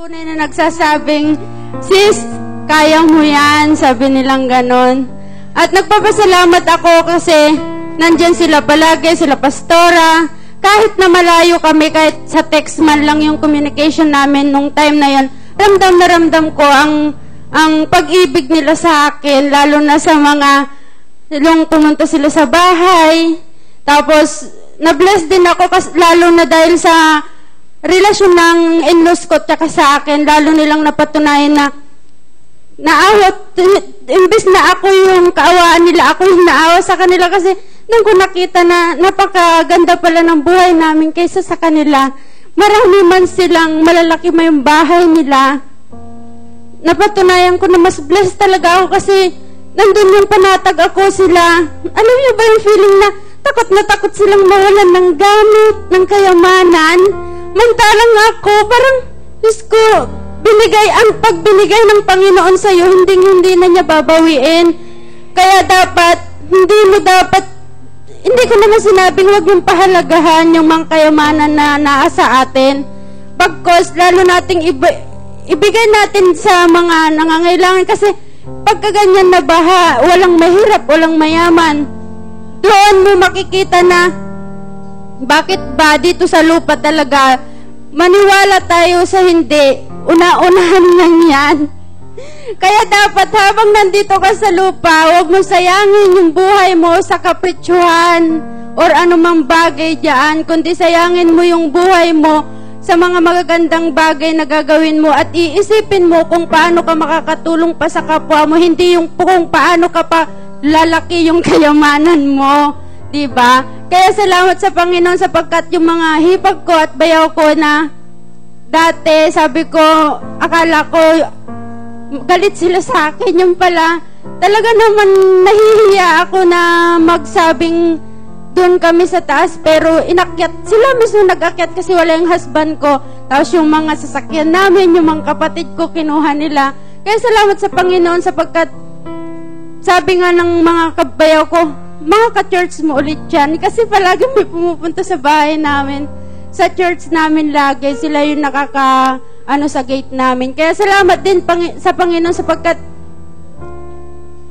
tunay na nagsasabing, sis, kaya mo yan, sabi nilang ganon. At nagpapasalamat ako kasi nandyan sila palagi, sila pastora. Kahit na malayo kami, kahit sa text man lang yung communication namin nung time na yon, ramdam na ramdam ko ang pag-ibig nila sa akin, lalo na sa mga nung pumunta sila sa bahay. Tapos, na-bless din ako lalo na dahil sa relasyon ng in-laws ko tsaka sa akin, lalo nilang napatunayan na naawat, imbes na ako yung kaawaan nila, ako yung naawa sa kanila kasi nung ko nakita na napakaganda pala ng buhay namin kaysa sa kanila. Marami man silang malalaki may yung bahay nila. Napatunayan ko na mas blessed talaga ako kasi nandun yung panatag ako sila. Alam niyo ba yung feeling na takot silang mawalan ng gamit, ng kayamanan? Mantalang ako, parang, Diyos ko, ang pagbinigay ng Panginoon sa'yo, hindi na niya babawiin. Kaya hindi ko naman sinabing huwag yung pahalagahan yung mga kayamanan na naasa atin. Pagkos, lalo nating ibigay natin sa mga nangangailangan kasi pagka ganyan na baha, walang mahirap, walang mayaman. Doon mo makikita na bakit ba dito sa lupa talaga maniwala tayo sa hindi, una-unahan lang yan. Kaya dapat habang nandito ka sa lupa, huwag mo sayangin yung buhay mo sa kapritsyuhan or anumang bagay dyan, kundi sayangin mo yung buhay mo sa mga magagandang bagay na gagawin mo at iisipin mo kung paano ka makakatulong pa sa kapwa mo, hindi yung kung paano ka pa lalaki yung kayamanan mo. Diba? Kaya salamat sa Panginoon sapagkat yung mga hipag ko at bayaw ko na dati, sabi ko, akala ko galit sila sa akin, yung pala talaga naman nahihiya ako na magsabing doon kami sa taas, pero inakyat sila mismo, nag-akyat kasi wala yung husband ko, tapos yung mga sasakyan namin, yung mga kapatid ko kinuha nila. Kaya salamat sa Panginoon sapagkat sabi nga ng mga kabayaw ko, mga ka-church mo ulit yan. Kasi palagi may pumupunta sa bahay namin. Sa church namin lagi. Sila yung sa gate namin. Kaya salamat din sa Panginoon sapagkat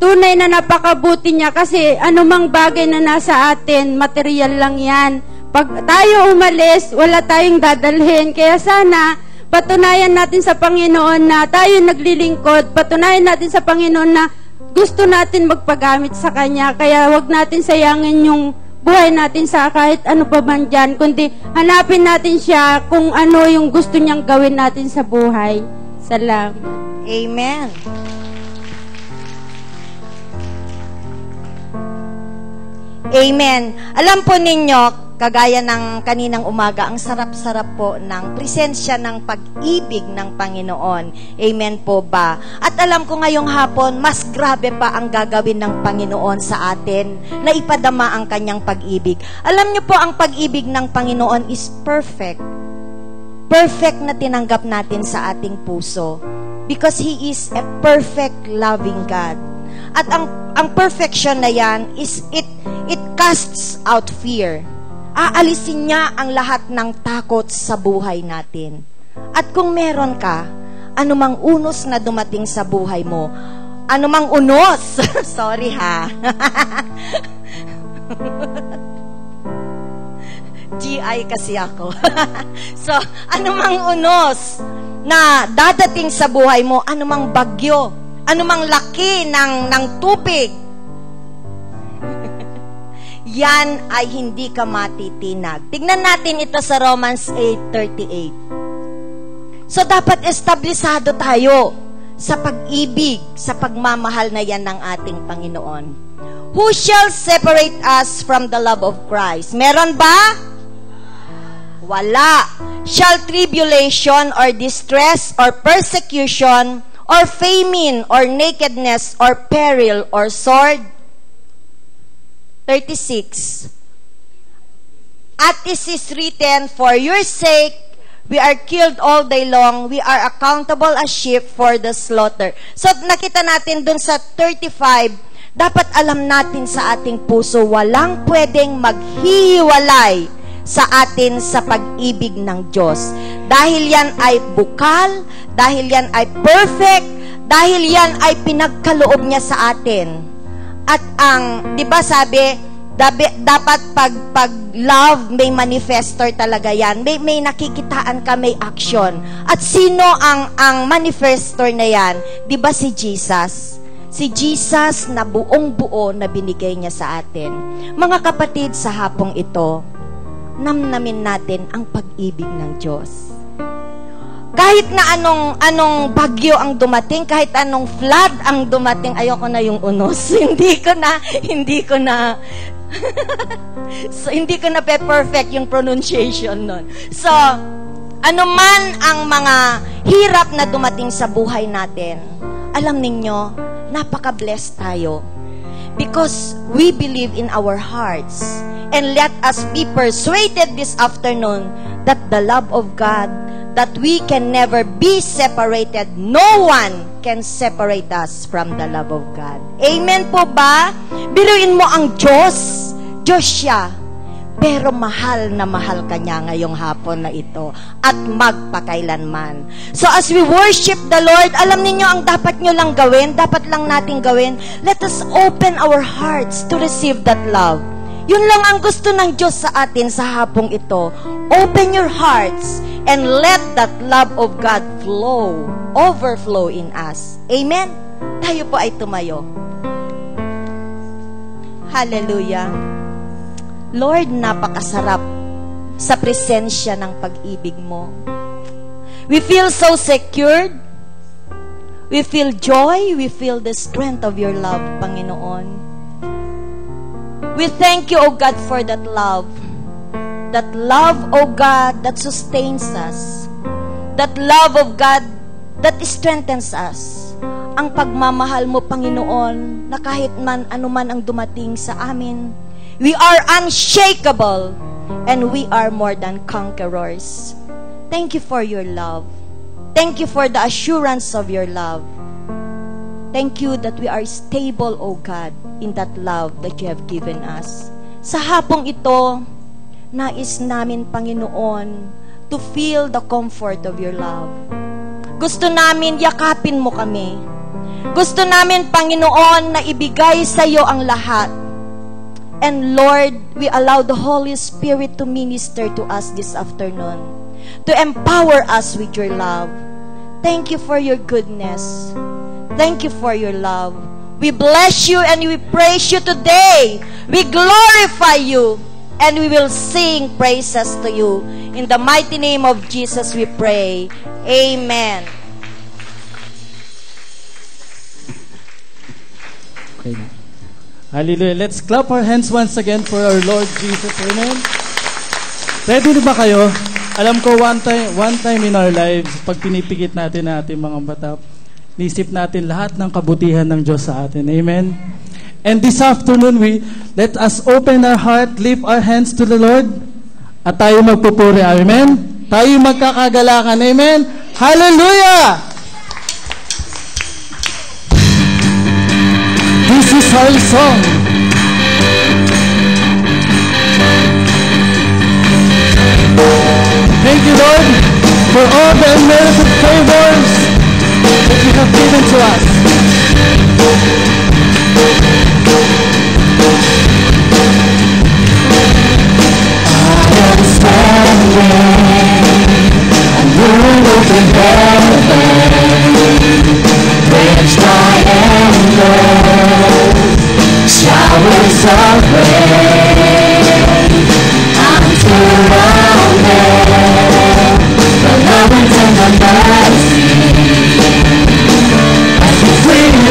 tunay na napakabuti niya. Kasi anumang bagay na nasa atin, material lang yan. Pag tayo umalis, wala tayong dadalhin. Kaya sana, patunayan natin sa Panginoon na tayo naglilingkod. Patunayan natin sa Panginoon na gusto natin magpagamit sa Kanya, kaya wag natin sayangin yung buhay natin sa kahit ano pa man dyan, kundi hanapin natin siya kung ano yung gusto niyang gawin natin sa buhay. Salamat. Amen. Amen. Alam po ninyo, kagaya ng kaninang umaga, ang sarap-sarap po ng presensya ng pag-ibig ng Panginoon. Amen po ba? At alam ko ngayong hapon, mas grabe pa ang gagawin ng Panginoon sa atin na ipadama ang kanyang pag-ibig. Alam niyo po, ang pag-ibig ng Panginoon is perfect. Perfect na tinanggap natin sa ating puso. Because He is a perfect loving God. At ang perfection na yan is it casts out fear. Aalisin niya ang lahat ng takot sa buhay natin. At kung meron ka, anumang unos na dumating sa buhay mo, anumang unos, sorry ha, GI kasi ako. So, anumang unos na dadating sa buhay mo, anumang bagyo, anumang laki ng tubig, yan ay hindi ka matitinag. Tignan natin ito sa Romans 8:38. So, dapat establisado tayo sa pag-ibig, sa pagmamahal na yan ng ating Panginoon. Who shall separate us from the love of Christ? Meron ba? Wala. Shall tribulation or distress or persecution or famine or nakedness or peril or sword? 36. At it is written, for your sake, we are killed all day long. We are accountable as sheep for the slaughter. So, nakita natin dun sa 35, dapat alam natin sa ating puso, walang pwedeng maghihiwalay sa atin sa pag-ibig ng Diyos. Dahil yan ay bukal, dahil yan ay perfect, dahil yan ay pinagkaloob niya sa atin. At ang, di ba sabi, dapat pag love, may manifestor talaga yan. May nakikitaan ka, may action. At sino ang manifestor na yan? Di ba si Jesus? Si Jesus na buong buo na binigay niya sa atin. Mga kapatid, sa hapong ito, namnamin natin ang pag-ibig ng Diyos. Kahit na anong bagyo ang dumating, kahit anong flood ang dumating, ayoko na yung unos. Hindi ko na so, hindi ko na perfect yung pronunciation nun. So, anuman ang mga hirap na dumating sa buhay natin, alam ninyo, napaka-blessed tayo. Because we believe in our hearts. And let us be persuaded this afternoon that the love of God, that we can never be separated. No one can separate us from the love of God. Amen po ba? Biruin mo ang Diyos. Diyos siya. Pero mahal na mahal ka niya ngayong hapon na ito. At magpakailanman. So as we worship the Lord, alam niyo ang dapat nyo lang gawin, dapat lang natin gawin, let us open our hearts to receive that love. Yun lang ang gusto ng Diyos sa atin sa hapong ito. Open your hearts and let that love of God overflow in us. Amen? Tayo po ay tumayo. Hallelujah. Lord, napakasarap sa presensya ng pag-ibig mo. We feel so secured. We feel joy. We feel the strength of your love, Panginoon. We thank you, O God, for that love. That love, O God, that sustains us. That love of God that strengthens us. Ang pagmamahal mo, Panginoon, na kahit man anuman ang dumating sa amin, we are unshakable and we are more than conquerors. Thank you for your love. Thank you for the assurance of your love. Thank you that we are stable, O God, in that love that you have given us. Sa hapong ito, nais namin, Panginoon, to feel the comfort of your love. Gusto namin yakapin mo kami. Gusto namin, Panginoon, na ibigay sa iyo ang lahat. And Lord, we allow the Holy Spirit to minister to us this afternoon, to empower us with your love. Thank you for your goodness. Thank you for your love. We bless you and we praise you today. We glorify you and we will sing praises to you. In the mighty name of Jesus we pray. Amen. Okay. Hallelujah. Let's clap our hands once again for our Lord Jesus. Amen. Ready na ba kayo? Alam ko one time in our lives, pag pinipikit natin na ating mga mata, nisip natin lahat ng kabutihan ng Diyos sa atin. Amen. And this afternoon, let us open our heart, lift our hands to the Lord, at tayo magpupuri. Amen. Tayo magkakagalakan. Amen. Hallelujah! This is our song. Thank you, Lord, for all the unmerited favors that you have given to us. I am standing under an open heaven, which triangles, showers of rain. I'm surrounded, the love and the mercy. So freely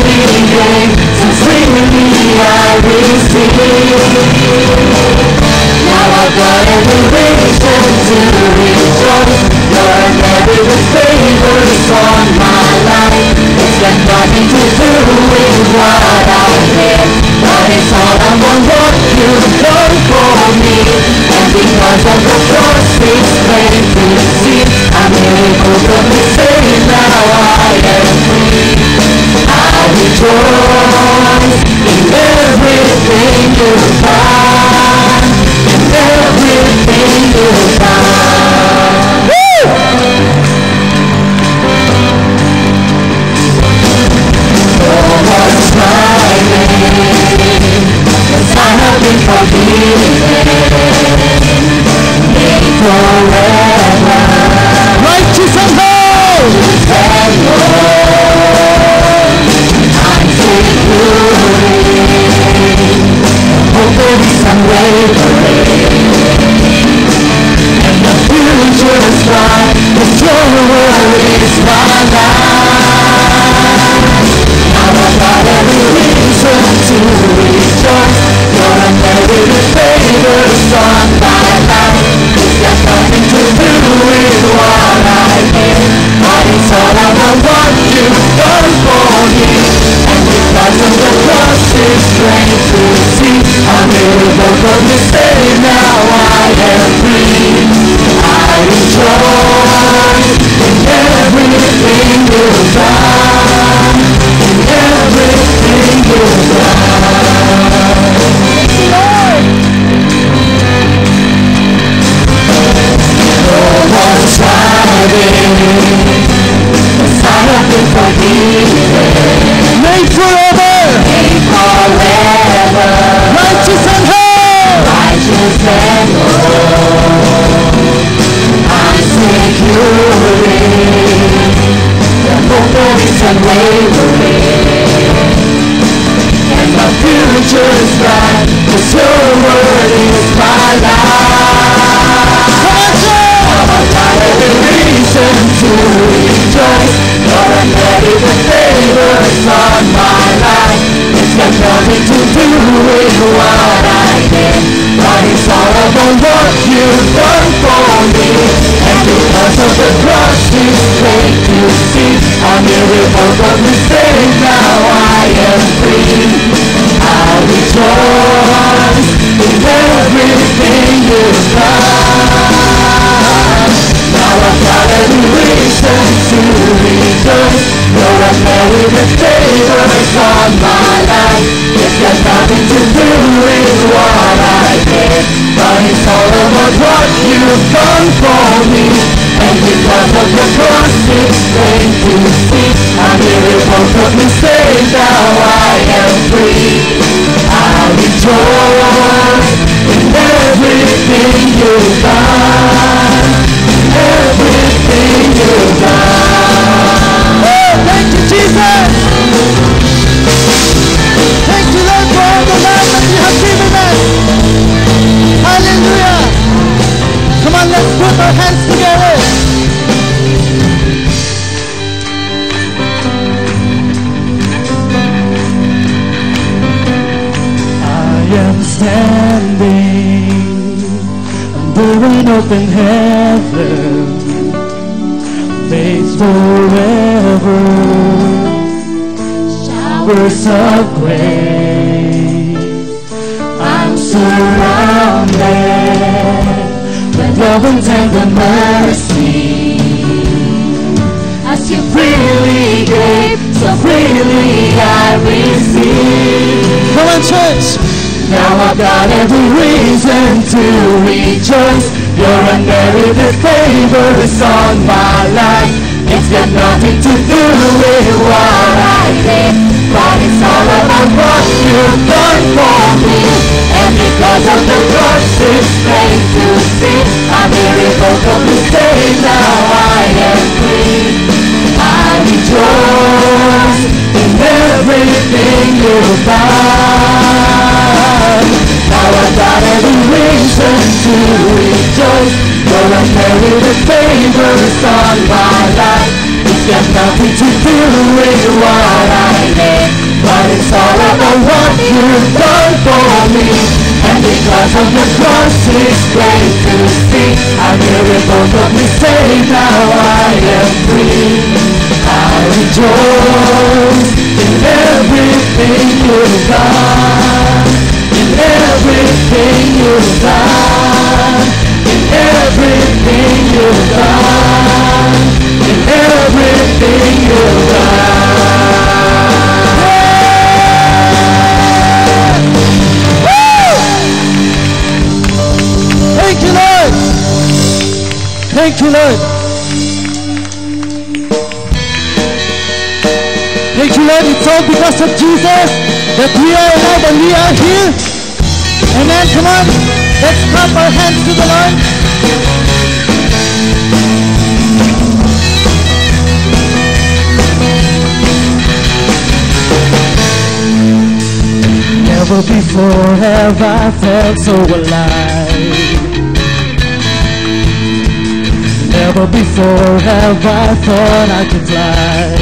I receive. Now I've got every reason to rejoice. Your merited favors on my life. It's got nothing to do with what I did, but it's all I want what you've done for me. And because of the cross it's plain to see, I'm able to say now I am free. I rejoice in everything you find, in everything is unwavering, and the future is bright, 'cause your word is my life. Now I've got every reason to rejoice. Your unmerited favors on my life. It's got nothing to do with what I did, but it's all about what you've done for me. And because of the cross, it's strange to see a miracle of me saved. Now I am free. I rejoice in everything you've done, in everything you've done. Lord, no one's hiding, 'cause I have been forgiven. Made forever, righteous and whole, I'm securing the hope that is unwavering, and my future is bright, 'cause your word is my life. Now I've got every reason to rejoice. Your unmerited favors on my life. It's got nothing to do with what I did, but it's all about what you've done for me. And because of the cross, it's great to see a miracle of mistake. Now I am free. I rejoice in everything you've done. Now I've got every reason to rejoice. Your unmerited favors on my life. It's got nothing to do with what I did, but it's all about what you've done for me. And because of the cross, it's great to see a miracle of me saved. Now I am free. I rejoice in everything you've done, everything you've done. Oh, thank you, Jesus. Thank you, Lord, for all the love that you have given us. Hallelujah. Come on, let's put our hands together. I am standing under an open heaven, made forever, showers of grace. I'm surrounded with love and tender mercy, as you freely gave, so freely I receive. Come on, church. Now I've got every reason to rejoice. Your unmerited favors on my life. It's got nothing to do with what I did, but it's all about what you've done for me. And because of the cross, it's great to see a miracle of me saved. Now I am free. I rejoice in everything you've done. Now I've got every reason to rejoice. Your unmerited favors on my life. It's got nothing to do with what I did, but it's all about what you've done for me. And because of the cross, it's great to see a miracle of me saved. Now I am free. I rejoice in everything you've done, in everything you've done, in everything you've done, in everything you've done. Woo! Thank you, Lord. Thank you, Lord. Thank you, Lord. It's all because of Jesus that we are alive and we are here. Amen. Come on. Let's clap our hands to the Lord. Never before have I felt so alive. Never before have I thought I could fly.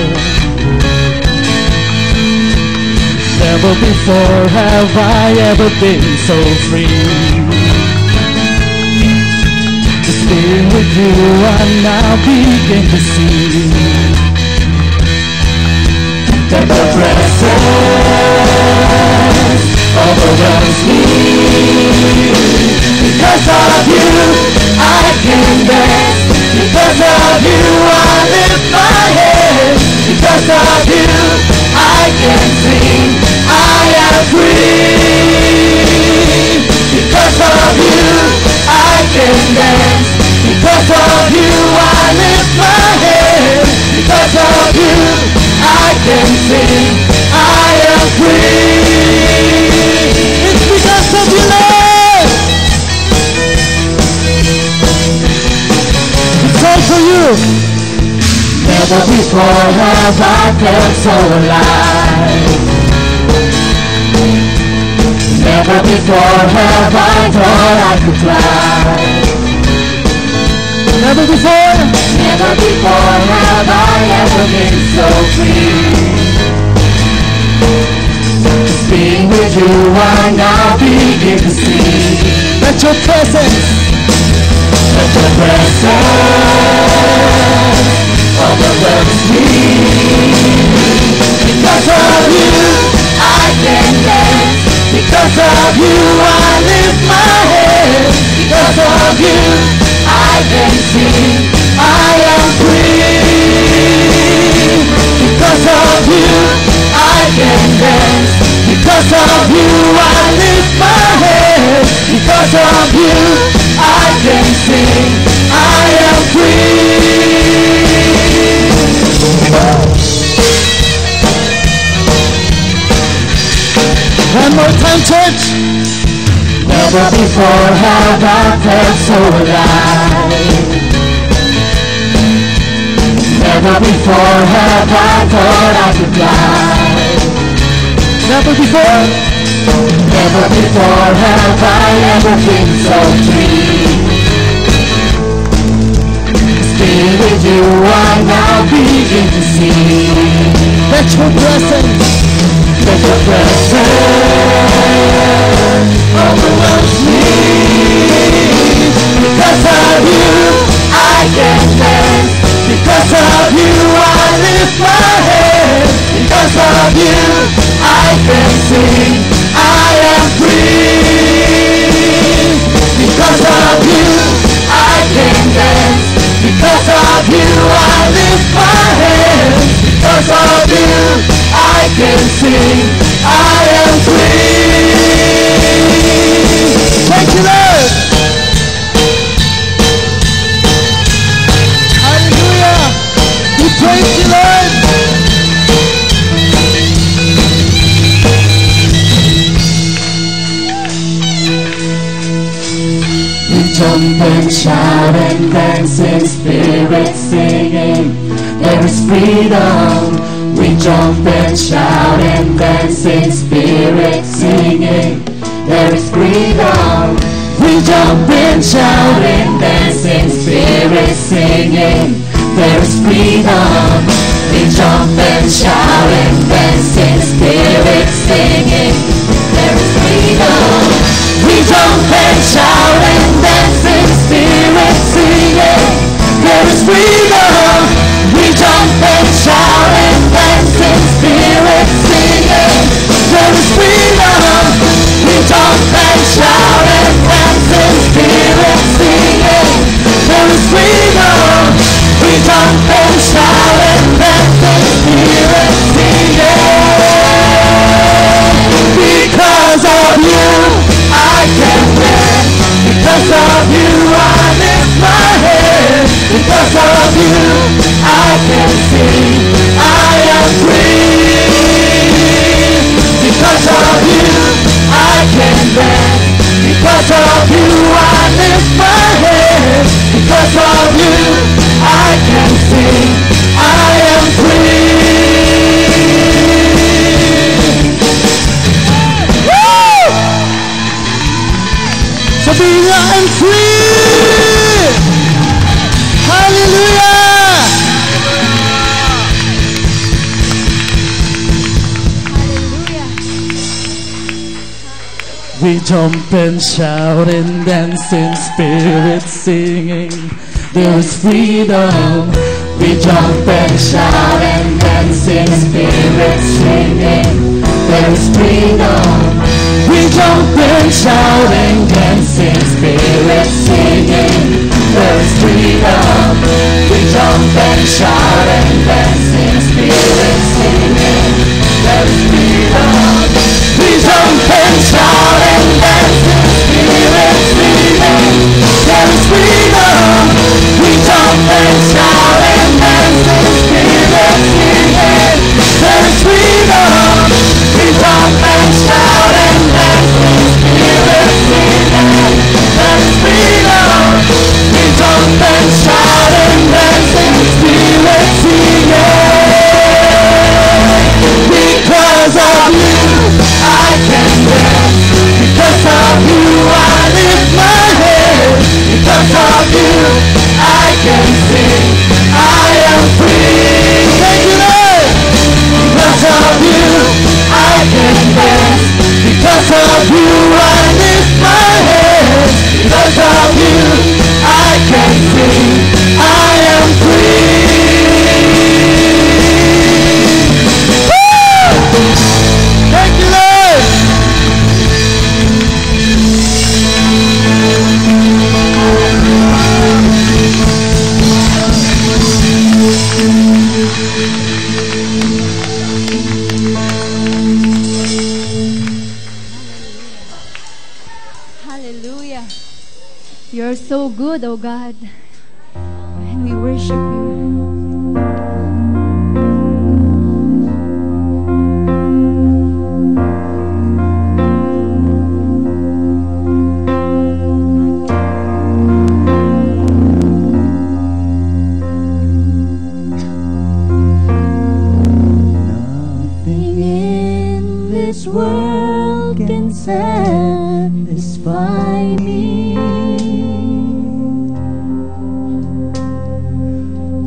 Never before have I ever been so free. Just being with you I now begin to see that the presence overwhelms me. Because of you I can dance. Because of you I lift my head. Because of you I can sing. I am free. Because of you I can dance. Because of you I lift my head. Because of you I can sing. I am free. It's because of you, Lord. It's all for you. Never before have I felt so alive. Never before have I thought I could fly. Never before have I ever been so free. Just being with you I now begin to see. Let your presence overwhelms me. Because of you I can dance. Because of you I lift my head. Because of you I can sing. I am free. Because of you I can dance. Because of you I lift my head. Because of you I can sing. I am free. One more time, church. Never before have I felt so alive. Never before have I thought I could fly. Never before have I ever been so free. Stay with you I now begin to see. Let your presence overwhelms me. Because of you I can dance. Because of you I lift my head. Because of you I can sing. I am free. Because of you I can dance. Because of you I lift my head. Because of you I can sing. I am free. Thank you, Lord. Hallelujah. We praise you, Lord. We jump and shout and dance in spirit singing. There is freedom. We jump and shout and dance in spirit singing. There is freedom. We jump and shout and dance in spirit singing. There is freedom. We jump and shout and dance in spirit singing. There is freedom. We jump and shout and dance in spirit singing. There is freedom. We jump and shout and dance in spirit singing. There is freedom. We jump and shout and dance in spirit singing. There is freedom. We jump and shout and dance in spirit singing. Because of you I can dance. Because of you I lift my head. Because of you I can sing. I am free. Because of you I can dance. Because of you I lift my head. Because of you I can sing. I am free. Woo! We jump and shout and dance in spirit singing. There is freedom. We jump and shout and dance in spirit singing. There is freedom. We jump and shout and dance in spirit singing. There is freedom. We jump and shout and dance in spirit singing. There is freedom. We jump and shout and dance in spirit singing. There is freedom. We jump and shout and dance in spirit singing. There is freedom. We jump and shout and dance in spirit singing. There is freedom. We jump and shout and dance in spirit singing. Because of you, I can dance. Because of you, I lift my head. Because of you, I can sing. I am free. Thank you, Lord. Because of you, I can dance. Because of you, I lift my head. Because of you, I can sing. I am free. Woo! Thank you, Lord. Hallelujah. You're so good, oh God. And we worship you. Nothing in this world can satisfy me.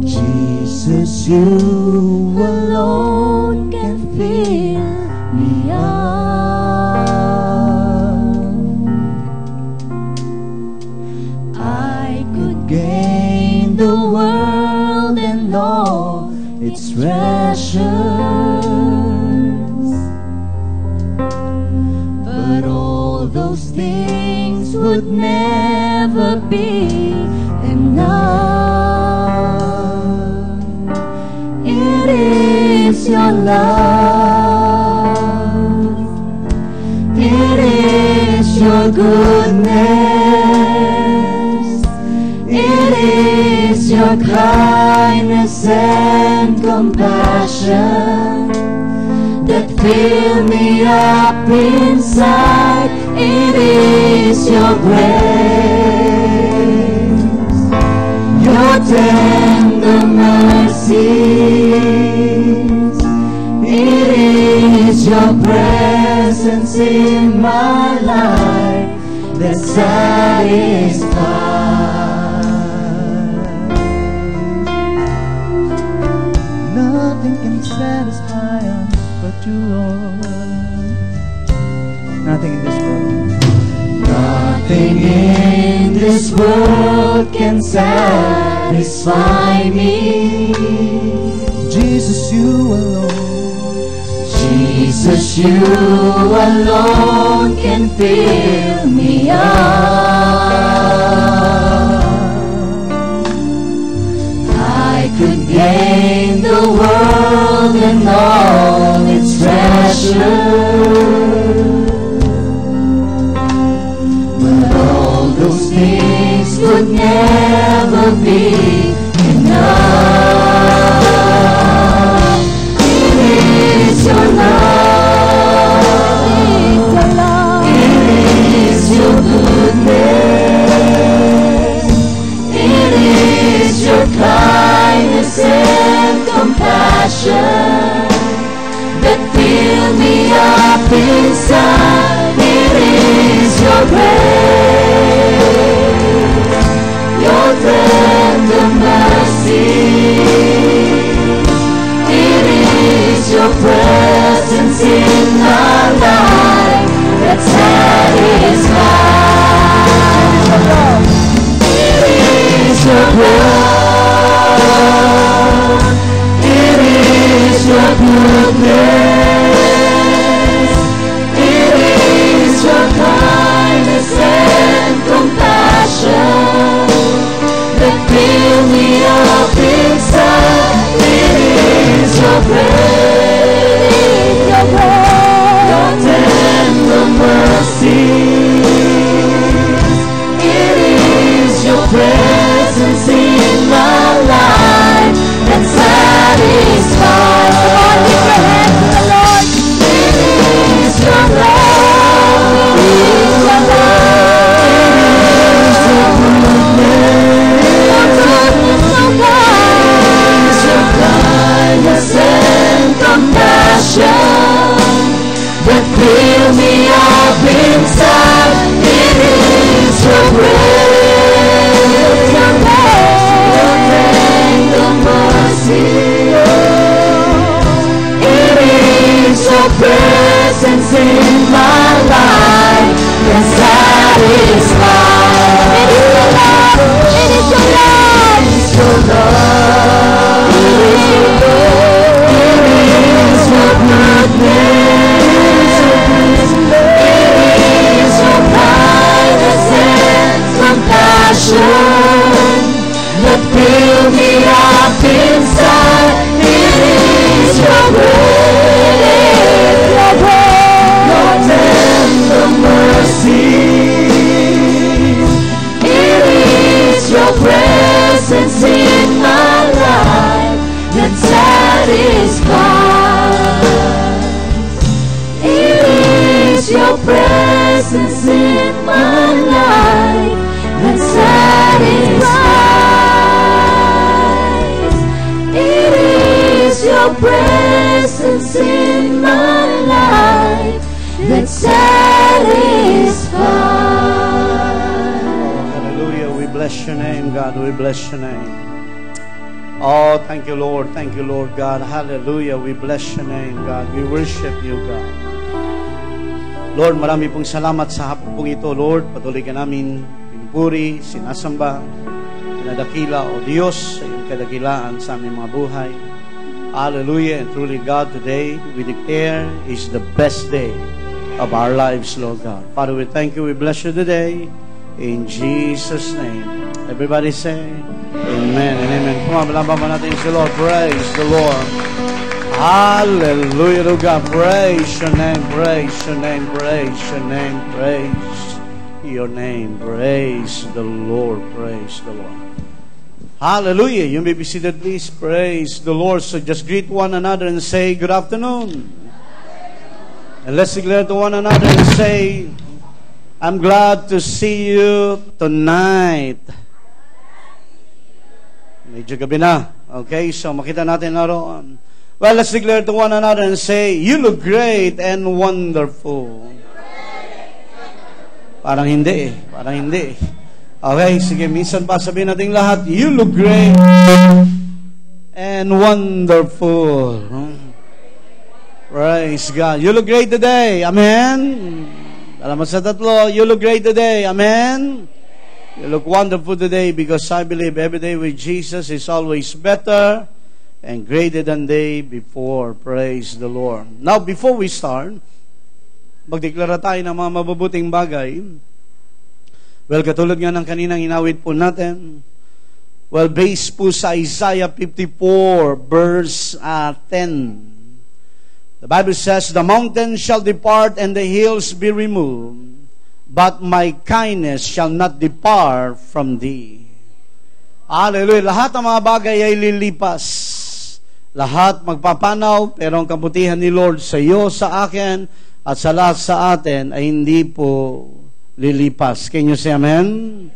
Jesus, you alone can fill me up. I could gain the world and all its treasures, but all those things would never be enough. It is your love, it is your goodness, it is your kindness and compassion that fill me up inside. It is your grace, your tender mercies. It is your presence in my life that satisfies. Nothing can satisfy us but you, Lord. Nothing in this world. Nothing in this world can satisfy me. Jesus, you alone. Jesus, you alone can fill me up. I could gain the world and all its treasures, but all those things would never be enough. It is your love, it is your goodness, it is your kindness and compassion that fill me up inside. fill me up inside. It is your grace, your tender mercy. It is your presence in my life that satisfies. It is your love. It is your love. It is your love. It is your love. It is your goodness. It is your kindness and compassion that fill me up inside. It is your grace, your tender mercy. It is your presence in my life that satisfies. It is your presence in my life that satisfies. It is your presence in my life that satisfies. Hallelujah. We bless your name, God. We bless your name. Oh, thank you, Lord. Thank you, Lord God. Hallelujah. We bless your name, God. We worship you, God. Lord, marami pong salamat sa hapon pong ito, Lord. Patuloy ka namin pinupuri, sinasamba, pinadakila, O Diyos, sa iyong kadakilaan sa aming mga buhay. Hallelujah. And truly, God, today we declare is the best day of our lives, Lord God. Father, we thank you. We bless you today. In Jesus' name. Everybody say, Amen and amen. Kumabalaban mo natin si Lord. Praise the Lord. Hallelujah to God. Praise your name. Praise your name. Praise your name. Praise your name. Praise the Lord. Praise the Lord. Hallelujah. You may be seated, please. Praise the Lord. So just greet one another and say, good afternoon. And let's declare to one another and say, I'm glad to see you tonight. Medyo gabi na. Okay, so makita natin naroon. Well, let's declare to one another and say, you look great and wonderful. Parang hindi eh. Parang hindi eh. Okay, sige, minsan pa sabihin natin lahat, you look great and wonderful. Praise God. You look great today. Amen. Salamat sa tatlo. You look great today. Amen. You look wonderful today because I believe every day with Jesus is always better and greater than day before. Praise the Lord. Now, before we start, magdeklara tayo ng mga mabubuting bagay. Well, katulad nga ng kaninang inawit po natin, well, based po sa Isaiah 54, verse 10. The Bible says, the mountains shall depart and the hills be removed, but my kindness shall not depart from thee. Hallelujah. Lahat ng mga bagay ay lilipas. Lahat magpapanaw, pero ang kabutihan ni Lord sa iyo, sa akin, at sa lahat sa atin ay hindi po lilipas. Can you say amen?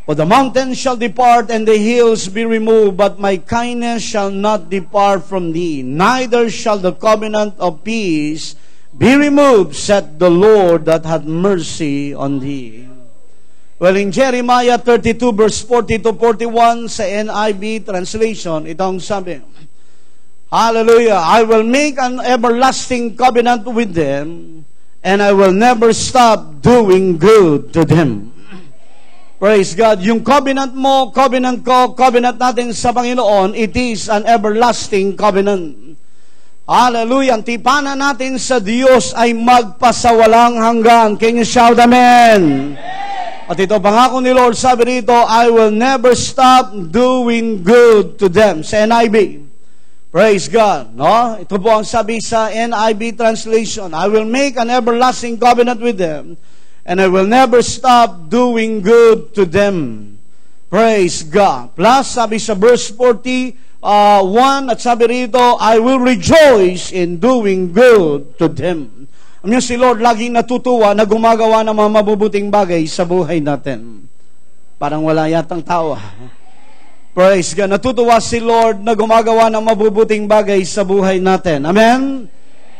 For the mountains shall depart and the hills be removed, but my kindness shall not depart from thee, neither shall the covenant of peace be removed, said the Lord that hath mercy on thee. Well, in Jeremiah 32 verse 40 to 41 sa NIV translation, itong sabi, hallelujah, I will make an everlasting covenant with them, and I will never stop doing good to them. Praise God. Yung covenant mo, covenant ko, covenant natin sa Panginoon, it is an everlasting covenant. Hallelujah. Ang tipanan natin sa Diyos ay magpasawalang hanggan. Can you shout amen? At ito, pangako ni Lord, sabi rito, I will never stop doing good to them. Sa NIV. Praise God. No? Ito po ang sabi sa NIV translation. I will make an everlasting covenant with them, and I will never stop doing good to them. Praise God. Plus, sabi sa verse 41, at sabi rito, I will rejoice in doing good to them. Alam niyo, si Lord laging natutuwa na gumagawa ng mga mabubuting bagay sa buhay natin. Parang wala yatang tawa. Praise God. Natutuwa si Lord na gumagawa ng mabubuting bagay sa buhay natin. Amen?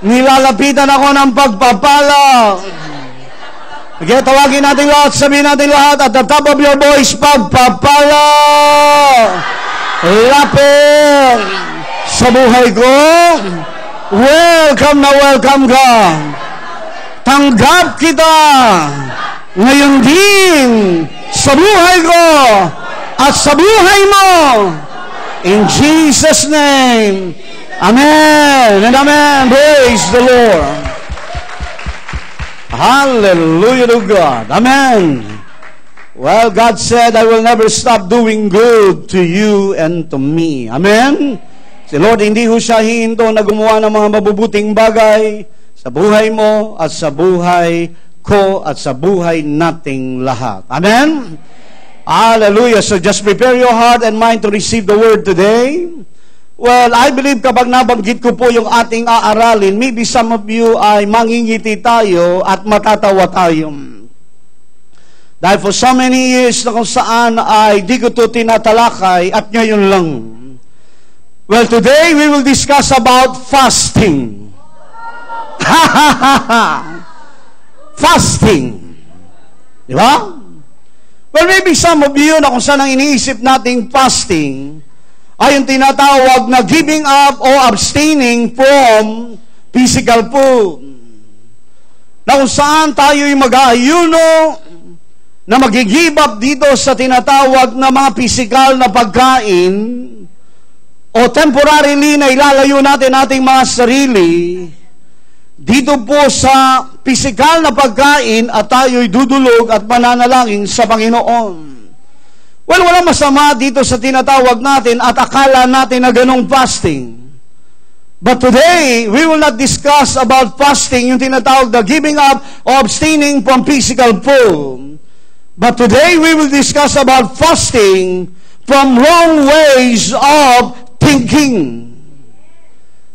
Nilalapitan ako ng pagpapala. Okay, tawagin natin lahat, sabihin natin lahat at the top of your voice, pagpapala. Lapit sa buhay ko. Welcome na welcome ka. Tanggap kita ngayon din sa buhay ko at sa buhay mo. In Jesus' name. Amen and amen. Praise the Lord. Hallelujah to God. Amen. Well, God said, I will never stop doing good to you and to me. Amen. Si Lord, hindi ho siya hihinto na gumawa ng mga mabubuting bagay sa buhay mo at sa buhay ko at sa buhay nating lahat. Amen. Hallelujah. So just prepare your heart and mind to receive the word today. Well, I believe kapag nabanggit ko po yung ating aaralin, maybe some of you ay mangingiti tayo at matatawa tayo. Dahil for so many years na kung saan ay di ko ito tinatalakay at ngayon lang. Well, today we will discuss about fasting. Fasting. Di ba? Well, maybe some of you na kung saan ang iniisip nating fasting ay yung tinatawag na giving up or abstaining from physical food. Na kung saan tayo yung mag-aayuno na mag-give up dito sa tinatawag na mga physical na pagkain o temporarily na ilalayo natin ating mga sarili dito po sa physical na pagkain at tayo'y dudulog at mananalangin sa Panginoon. Well, wala masama dito sa tinatawag natin at akala natin na ganong fasting. But today, we will not discuss about fasting, yung tinatawag na giving up or abstaining from physical food. But today, we will discuss about fasting from wrong ways of thinking.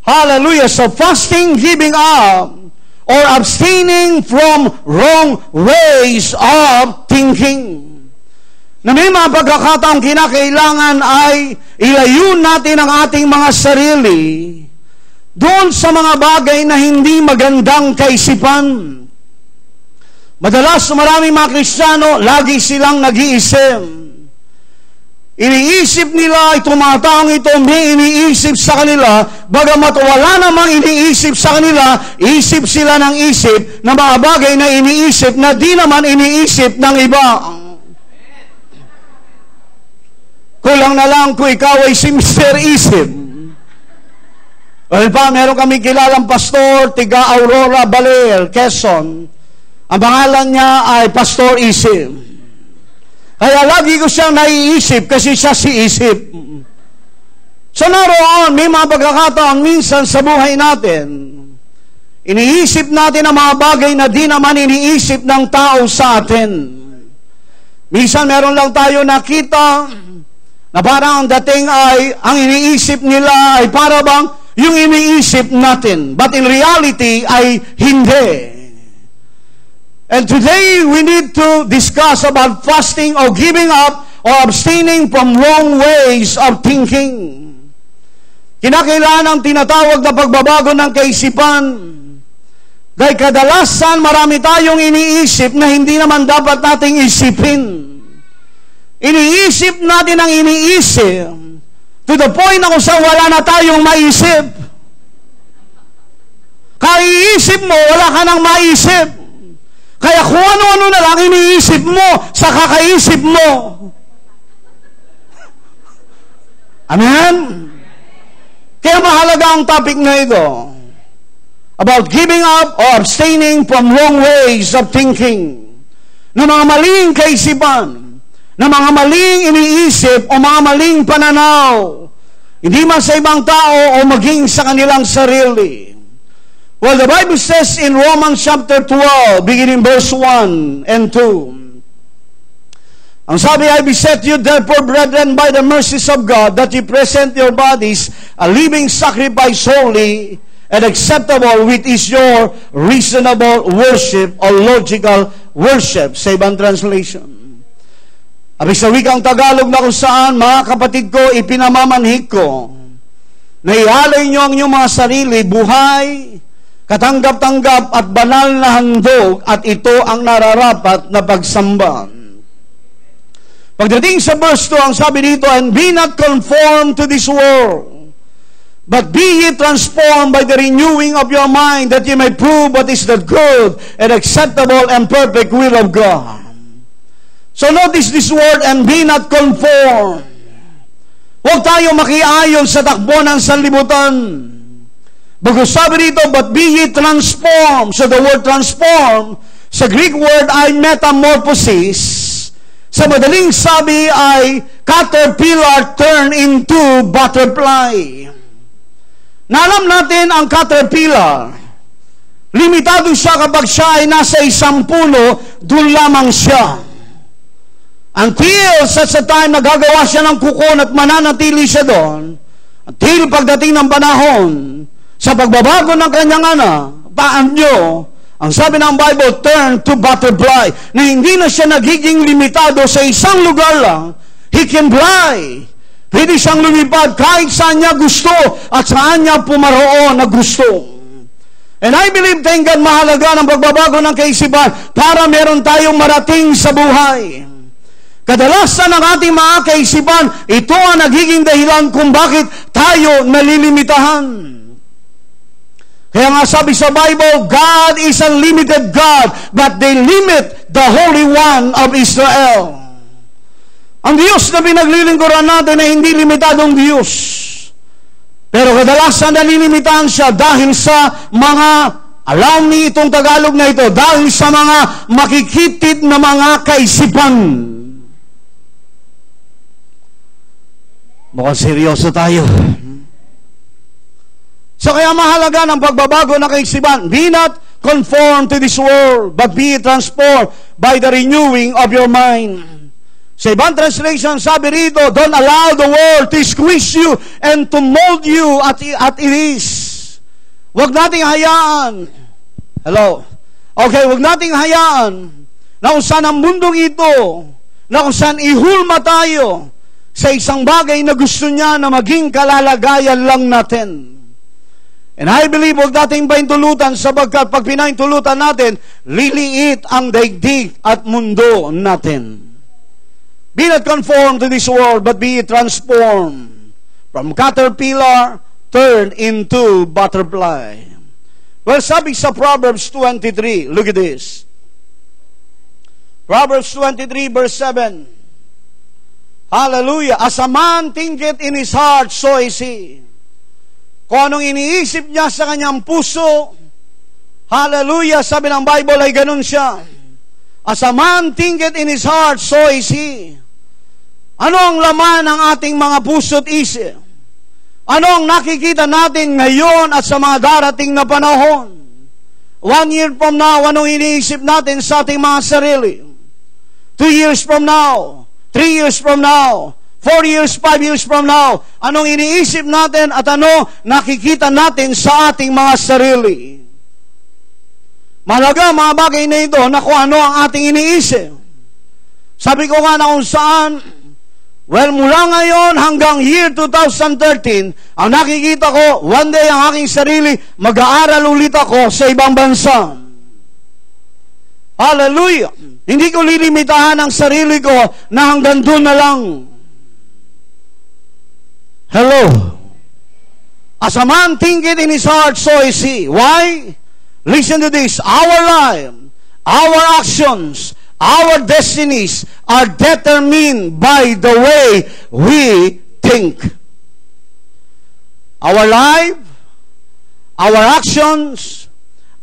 Hallelujah. So fasting, giving up, or abstaining from wrong ways of thinking. Na may mga pagkakataong kinakailangan ay ilayo natin ang ating mga sarili doon sa mga bagay na hindi magandang kaisipan. Madalas maraming mga Kristiyano, lagi silang nag-iisip. Iniisip nila, itong mga taong ito, may iniisip sa kanila, bagamat wala namang iniisip sa kanila, isip sila ng isip na mga bagay na iniisip na di naman iniisip ng iba. Kulang na lang kung ikaw ay si Mr. Isip. Well pa, meron kami kilalang pastor, tiga Aurora, Baler, Quezon. Ang pangalan niya ay Pastor Isip. Kaya lagi ko siyang naiisip kasi siya si Isip. So naroon, may mga pagkakataon minsan sa buhay natin, iniisip natin ang mga bagay na di naman iniisip ng tao sa atin. Minsan meron lang tayo nakita na parang ang dating ay, ang iniisip nila ay para bang yung iniisip natin. But in reality ay hindi. And today we need to discuss about fasting or giving up or abstaining from wrong ways of thinking. Kinakailangan ang tinatawag na pagbabago ng kaisipan. Dahil kadalasan marami tayong iniisip na hindi naman dapat nating isipin. Iniisip natin ang iniisip to the point na kung saan wala na tayong maisip. Kaiisip mo, wala ka nang maisip. Kaya kung ano-ano na lang iniisip mo sa kakaisip mo. Amen? Kaya mahalaga ang topic na ito about giving up or abstaining from wrong ways of thinking. Na mga maling kaisipan, na mga maling iniisip o mga maling pananaw, hindi man sa ibang tao o maging sa kanilang sarili. Well, the Bible says in Romans chapter 12, beginning verse 1 and 2, ang sabi, I beseech you therefore, brethren, by the mercies of God, that you present your bodies a living sacrifice, holy and acceptable, which is your reasonable worship or logical worship, sa ibang translation. Abi sa wikang Tagalog na kung saan, mga kapatid ko, ipinamamanhik ko na ialay nyo ang inyong mga sarili, buhay katanggap-tanggap at banal na handog, at ito ang nararapat na pagsamba. Pagdating sa verse 2, ang sabi dito, and be not conformed to this world, but be ye transformed by the renewing of your mind, that ye may prove what is the good and acceptable and perfect will of God. So notice this word, and be not conformed. Huwag tayo makiayon sa takbo ng sanlibutan. Bago sabi dito, but be ye transformed. So the word transform, sa Greek word ay metamorphosis. Sa madaling sabi ay caterpillar turn into butterfly. Naalam natin ang caterpillar, limitado siya kapag siya ay nasa isang puno, doon lamang siya. Until sa time na gagawa siya ng kukon at mananatili siya doon, until pagdating ng panahon, sa pagbabago ng kanyang paanyo, ang sabi ng Bible, turn to butterfly, na hindi na siya nagiging limitado sa isang lugar lang. He can fly. Pwede siyang lumipad kahit saan niya gusto at saan niya pumaroon na gusto. And I believe, thank God, mahalaga ng pagbabago ng kaisipan para meron tayong marating sa buhay. Kadalasan ng ating mga kaisipan, ito ang nagiging dahilan kung bakit tayo nalilimitahan. Kaya nga sabi sa Bible, God is a limited God, but they limit the Holy One of Israel. Ang Diyos na pinaglilingkuran natin ay hindi limitadong Diyos. Pero kadalasan nalilimitahan siya dahil sa mga, allow me itong Tagalog na ito, dahil sa mga makikitid na mga kaisipan. Mukhang seryoso tayo. So kaya mahalaga ng pagbabago ng kaisipan. Be not conformed to this world, but be transformed by the renewing of your mind. Sa ibang translation, sabi rito, don't allow the world to squeeze you and to mold you at it is. Huwag nating hayaan. Hello? Okay, huwag nating hayaan na kung saan ang mundong ito, na kung saan ihulma tayo sa isang bagay na gusto niya na maging kalalagayan lang natin. And I believe huwag nating paintulutan sapagkat pag pinaintulutan natin, liliit ang daigdig at mundo natin. Be not conformed to this world, but be transformed. From caterpillar, turn into butterfly. Well, sabi sa Proverbs 23, look at this. Proverbs 23 verse 7. Hallelujah. As a man thinketh in his heart, so is he. Kung anong iniisip niya sa kanyang puso, hallelujah, sabi ng Bible ay ganun siya. As a man thinketh in his heart, so is he. Ano ang laman ng ating mga puso't isip? Ano ang nakikita natin ngayon at sa mga darating na panahon? 1 year from now, anong iniisip natin sa ating mga sarili? 2 years from now, 3 years from now, 4 years, 5 years from now, anong iniisip natin at ano nakikita natin sa ating mga sarili? Mahalaga mga bagay na ito na kung ano ang ating iniisip. Sabi ko nga na kung saan, well, mula ngayon hanggang year 2013, ang nakikita ko, one day ang aking sarili, mag-aaral ulit ako sa ibang bansa. Hallelujah! Hindi ko lilimitahan ang sarili ko na hanggang doon na lang. Hello. As a man thinketh in his heart, so is he. Why? Listen to this. Our life, our actions, our destinies are determined by the way we think. Our life, our actions,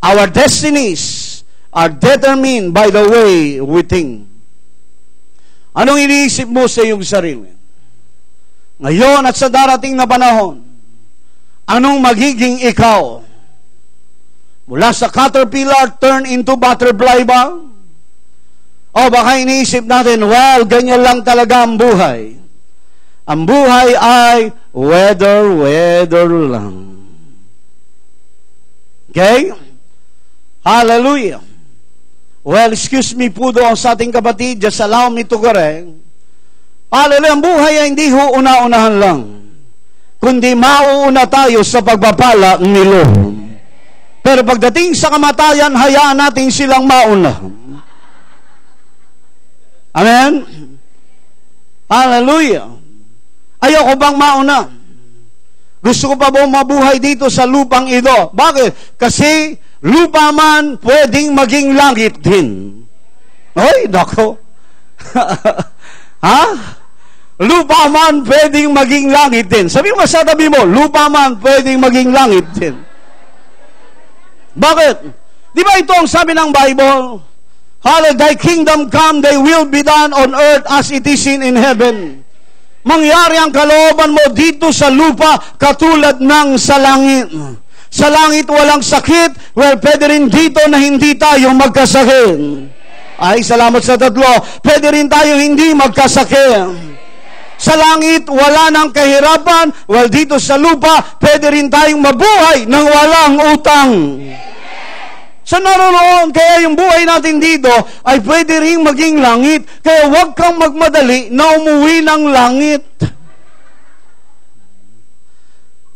our destinies are determined by the way we think. Anong iniisip mo sa iyong sarili? Ngayon at sa darating na panahon, anong magiging ikaw? Mula sa caterpillar, turn into butterfly ba? O baka iniisip natin, well, ganyan lang talaga ang buhay. Ang buhay ay weather lang. Okay? Hallelujah. Well, excuse me po doon sa ating kapatid, just allow me to correct. Hallelujah, ang buhay ay hindi ho una-unahan lang, kundi mauuna tayo sa pagpapala ni Lord. Pero pagdating sa kamatayan, hayaan natin silang mauna. Amen? Hallelujah. Ayoko bang mauna? Gusto ko pa bang mabuhay dito sa lupang ito? Bakit? Kasi lupa man pwedeng maging langit din. Hoy, dako. Ha? Lupa man pwedeng maging langit din. Sabi mo sa tabi mo, lupa man pwedeng maging langit din. Bakit? Di ba ito ang sabi ng Bible? Hallelujah, thy kingdom come, thy will be done on earth as it is in heaven. Mangyari ang kalooban mo dito sa lupa katulad ng sa langit. Sa langit walang sakit, well, pwede rin dito na hindi tayo magkasakit. Ay, salamat sa tatlo. Pwede rin tayo hindi magkasakit. Sa langit, wala nang kahirapan. Well, dito sa lupa, pwede rin tayong mabuhay ng walang utang. Sa naroon, kaya yung buhay natin dito ay pwede rin maging langit. Kaya huwag kang magmadali na umuwi ng langit.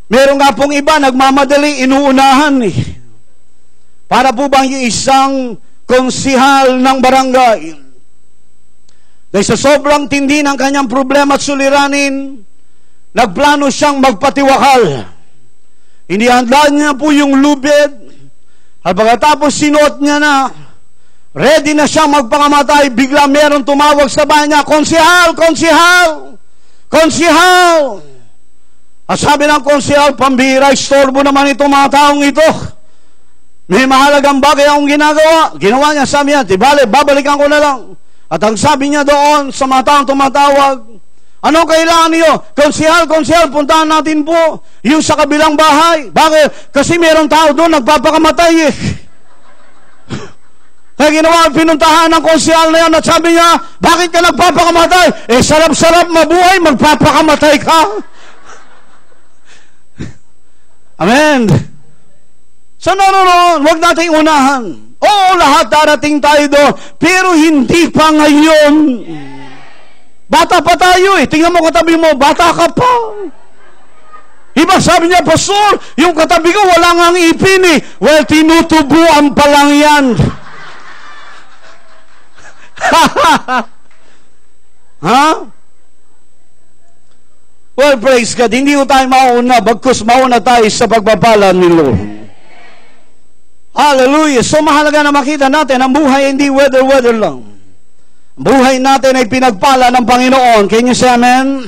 Meron nga pong iba, nagmamadali, inuunahan eh. Para po bang yung isang konsihal ng barangay, dahil sa sobrang tindi ng kanyang problema at suliranin, nagplano siyang magpatiwakal. Inihanda niya po yung lubid, at pagkatapos sinuot niya na, ready na siyang magpakamatay, bigla meron tumawag sa bahay niya, konsihal, konsihal, konsihal. At sabi ng konsihal, pambira, istorbo naman itong mga taong ito. May mahalagang bagay akong ginagawa. Ginawa niya, sabi niya, tibale, babalikan ko na lang. At ang sabi niya doon sa mga taong tumatawag, anong kailangan niyo? Konsihal, konsihal, puntahan natin po yung sa kabilang bahay. Bakit? Kasi mayroong tao doon nagpapakamatay eh. Kaya ginawa, pinuntahan ng konsihal na yan at sabi niya, bakit ka nagpapakamatay? Eh, sarap-sarap mabuhay, magpapakamatay ka. Amen. So, no, huwag nating unahan. Oo, lahat darating tayo doon, pero hindi pa ngayon. Bata pa tayo eh. Tingnan mo katabi mo, bata ka pa. Iba sabi niya, Pastor, yung katabi ko wala ngang ipin eh. Well, tinutubuan pa lang yan. Ha? Well, praise God. Hindi ko tayo mauna, bagkus mauna tayo sa pagpapala ni Lord. Hallelujah. So mahalaga na makita natin, ang buhay hindi weather lang. Buhay natin ay pinagpala ng Panginoon. Can you say amen?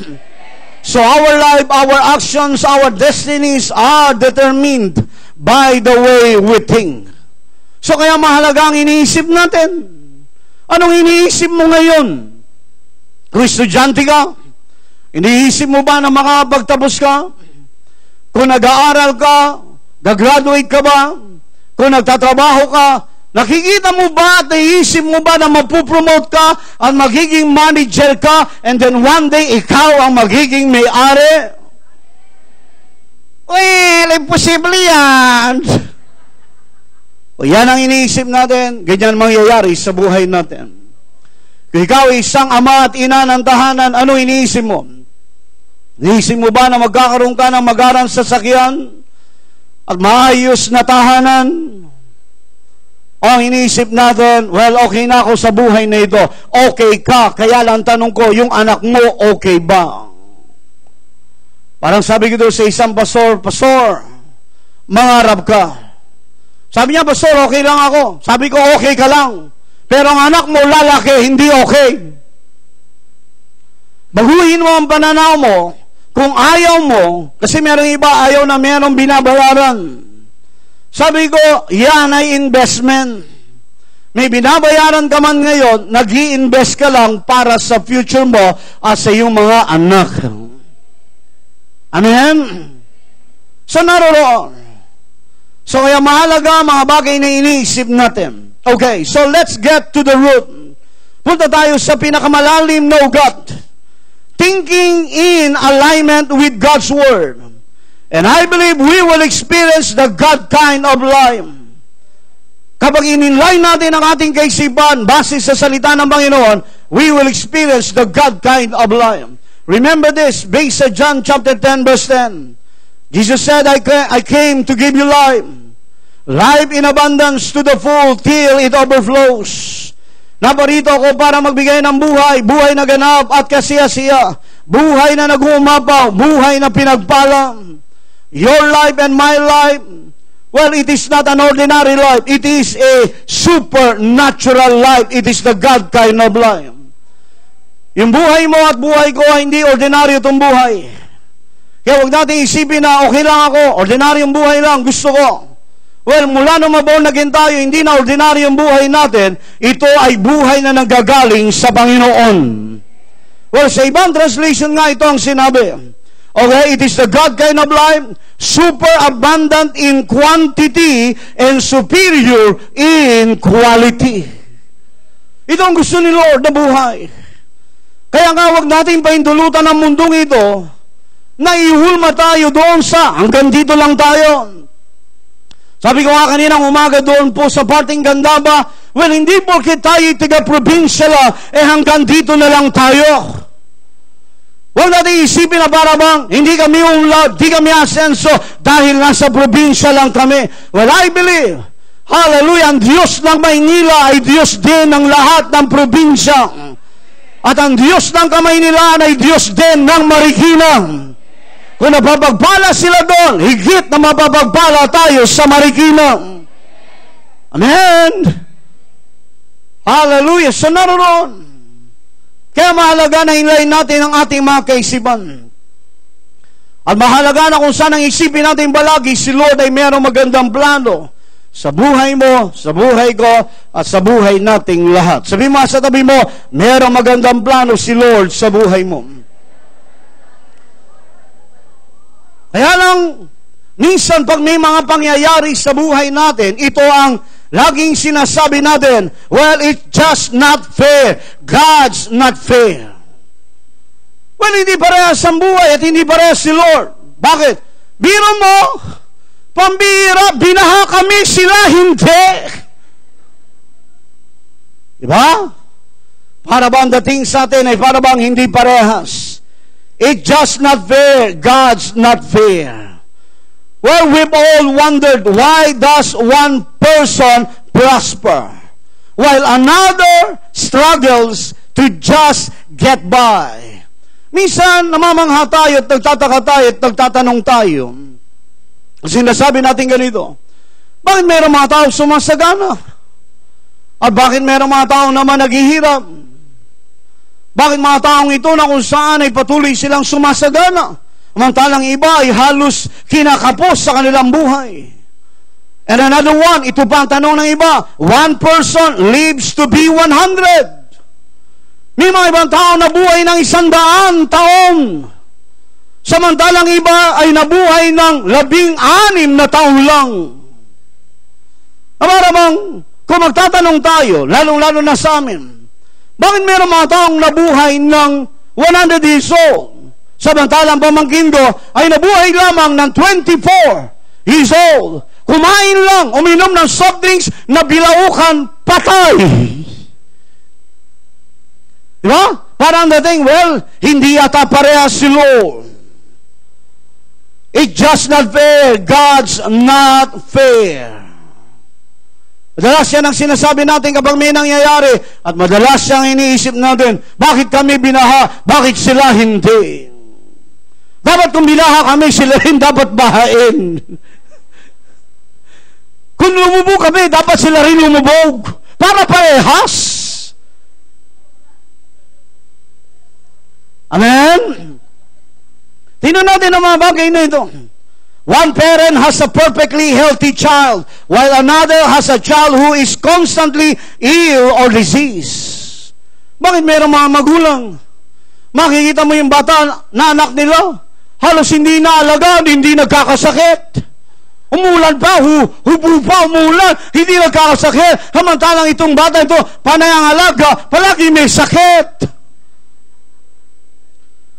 So our life, our actions, our destinies are determined by the way we think. So kaya mahalaga ang iniisip natin. Anong iniisip mo ngayon? Kung estudyante ka, iniisip mo ba na makapagtapos ka? Kung nag-aaral ka, gagraduate ka ba? Kung nagtatrabaho ka, nakikita mo ba at naiisip mo ba na mapupromote ka at magiging manager ka and then one day ikaw ang magiging may-ari? Well, imposible yan. O yan ang iniisip natin, ganyan mangyayari sa buhay natin. Kung ikaw ay isang ama at ina ng tahanan, ano iniisip mo? Iniisip mo ba na magkakaroon ka ng magarang sasakyan at maayos na tahanan? O ang iniisip natin, well, okay na ako sa buhay na ito. Okay ka, kaya lang tanong ko, yung anak mo, okay ba? Parang sabi ko doon sa isang pastor, Pastor, mangarap ka. Sabi niya, Pastor, okay lang ako. Sabi ko, okay ka lang. Pero ang anak mo, lalaki, hindi okay. Baguhin mo ang pananaw mo. Kung ayaw mo, kasi merong iba ayaw na merong binabayaran. Sabi ko, yan ay investment. May binabayaran ka man ngayon, nag-i-invest ka lang para sa future mo at sa iyong mga anak. Amen? So naroon. So kaya mahalaga mga bagay na iniisip natin. Okay, so let's get to the root. Punta tayo sa pinakamalalim na ugat. Thinking in alignment with God's Word. And I believe we will experience the God kind of life. Kapag ininline natin ang ating kaisipan base sa salita ng Panginoon, we will experience the God kind of life. Remember this, based on John chapter 10 verse 10. Jesus said, I came to give you life. Life in abundance to the full till it overflows. Naparito ako para magbigay ng buhay, buhay na ganap at kasiya-siya, buhay na nag-uumapaw, buhay na pinagpala. Your life and my life, well, it is not an ordinary life. It is a supernatural life. It is the God kind of life. Yung buhay mo at buhay ko, hindi ordinaryo itong buhay. Kaya huwag natin isipin na okay lang ako, ordinaryong buhay lang, gusto ko. Well, mula nung mabuo naging tayo, hindi na ordinaryong buhay natin, ito ay buhay na nanggagaling sa Panginoon. Well, sa ibang translation nga ito ang sinabi. Okay, it is the God kind of life, super abundant in quantity and superior in quality. Ito ang gusto ni Lord na buhay. Kaya nga huwag natin paintulutan ang mundong ito na ihulma tayo doon sa hanggang dito lang tayo. Sabi ko nga kaninang umaga doon po sa parting Gandaba, well, hindi porket tayo taga-probinsya lang, hanggang dito na lang tayo. Huwag natin isipin na para bang hindi kami umlaut, hindi kami asenso dahil nasa probinsya lang kami. Well, I believe, hallelujah, ang Diyos ng Maynila ay Diyos din ng lahat ng probinsya. At ang Diyos ng Kamaynilaan ay Diyos din ng Marikina. Kung napapagpala sila doon, higit na mapapagpala tayo sa Marikina. Amen! Hallelujah! So naroon. Kaya mahalaga na inlayin natin ang ating mga kaisipan. At mahalaga na kung saan ang isipin natin balagi, si Lord ay mayroong magandang plano sa buhay mo, sa buhay ko, at sa buhay nating lahat. Sabi mo sa tabi mo, mayroong magandang plano si Lord sa buhay mo. Kaya lang, minsan pag may mga pangyayari sa buhay natin, ito ang laging sinasabi natin, well, it's just not fair. God's not fair. Well, hindi parehas ang buhay at hindi parehas si Lord. Bakit? Biro mo, pambira, binaha kami, sila hindi. Diba? Para ba ang dating sa atin ay para bang hindi parehas? It's just not fair. God's not fair. Well, we've all wondered, why does one person prosper while another struggles to just get by? Minsan, namamangha tayo at nagtataka tayo at nagtatanong tayo. Sinasabi natin ganito, bakit mayroong mga tao sumasagana? At bakit mayroong mga tao naman naghihirap? Bakit mga taong ito na kung saan ay patuloy silang sumasagana, samantalang iba ay halos kinakapos sa kanilang buhay? And another one, ito pa ang tanong ng iba, one person lives to be 100. May mga ibang tao na buhay ng 100 taon, samantalang iba ay nabuhay ng 16 na taon lang. Maramang, kung magtatanong tayo, lalong-lalo na sa amin, bakit mayroong mga taong nabuhay ng 100 years old? Samantalang pamangkin ko ay nabuhay lamang ng 24 years old. Kumain lang, uminom ng soft drinks na bilaukan, patay. Diba? Parang dating, well, hindi yata parehas si Lord. It's just not fair. God's not fair. Madalas yan ang sinasabi natin kapag may nangyayari at madalas yang iniisip natin, bakit kami binaha? Bakit sila hindi? Dapat kung binaha kami, sila rin dapat bahain. Kung lumubog kami, dapat sila rin lumubog. Para parehas. Amen? Tingnan natin ang mga bagay na ito. One parent has a perfectly healthy child, while another has a child who is constantly ill or diseased. Bakit mayroong mga magulang? Makikita mo yung bata na anak nila, halos hindi naalagaan, hindi nagkakasakit. Umulan pa, hubo pa, umulan, hindi nagkakasakit. Samantalang itong bata ito, panay ang alaga, palagi may sakit.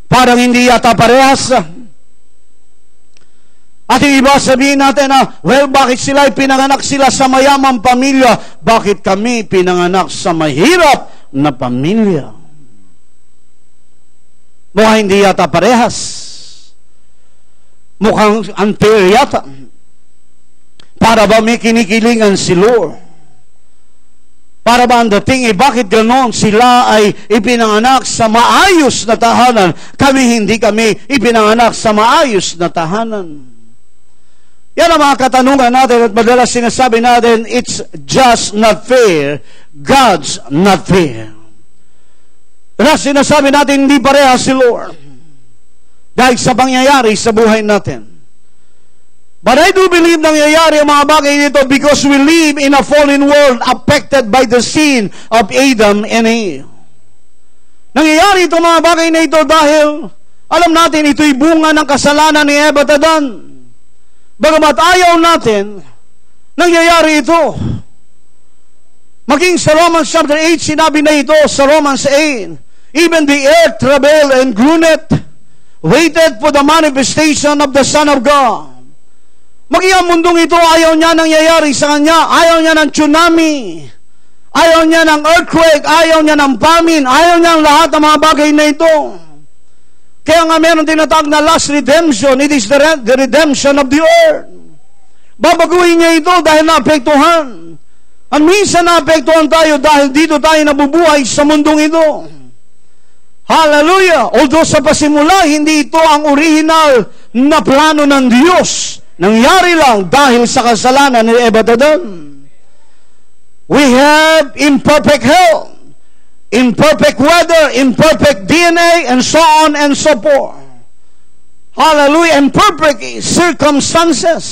Parang hindi yata parehas. At yung iba sabihin natin na, well, bakit sila pinanganak sila sa mayamang pamilya? Bakit kami pinanganak sa mahirap na pamilya? Mukhang hindi yata parehas. Mukhang unfair yata. Para ba may kinikilingan si Lord? Para ba ang dating, bakit ganon? Sila ay ipinanganak sa maayos na tahanan. Hindi kami ipinanganak sa maayos na tahanan. Yan ang mga katanungan natin at madalas sinasabi natin, it's just not fair. God's not fair. Madalas sinasabi natin, hindi parehas si Lord. Dahil sa pangyayari sa buhay natin. But I do believe nangyayari ang mga bagay dito because we live in a fallen world affected by the sin of Adam and Eve. Nangyayari itong mga bagay na ito dahil alam natin ito'y bunga ng kasalanan ni Eva at Adan. Bagamat ayaw natin, nangyayari ito. Maging sa Romans chapter 8, sinabi na ito sa Romans 8, even the earth rebelled and groaned, waited for the manifestation of the Son of God. Maging ang mundong ito, ayaw niya nangyayari sa kanya. Ayaw niya ng tsunami. Ayaw niya ng earthquake. Ayaw niya ng famine. Ayaw niya ng lahat ng mga bagay na ito. Kaya nga meron tinatawag na last redemption. It is the redemption of the earth. Babaguhin niya ito dahil naapektuhan. At minsan naapektuhan tayo dahil dito tayo nabubuhay sa mundong ito. Hallelujah! Although sa pasimula, hindi ito ang original na plano ng Diyos. Nangyari lang dahil sa kasalanan ni Eva at Adan. We have imperfect health, imperfect weather, imperfect DNA, and so on and so forth. Hallelujah! Imperfect circumstances.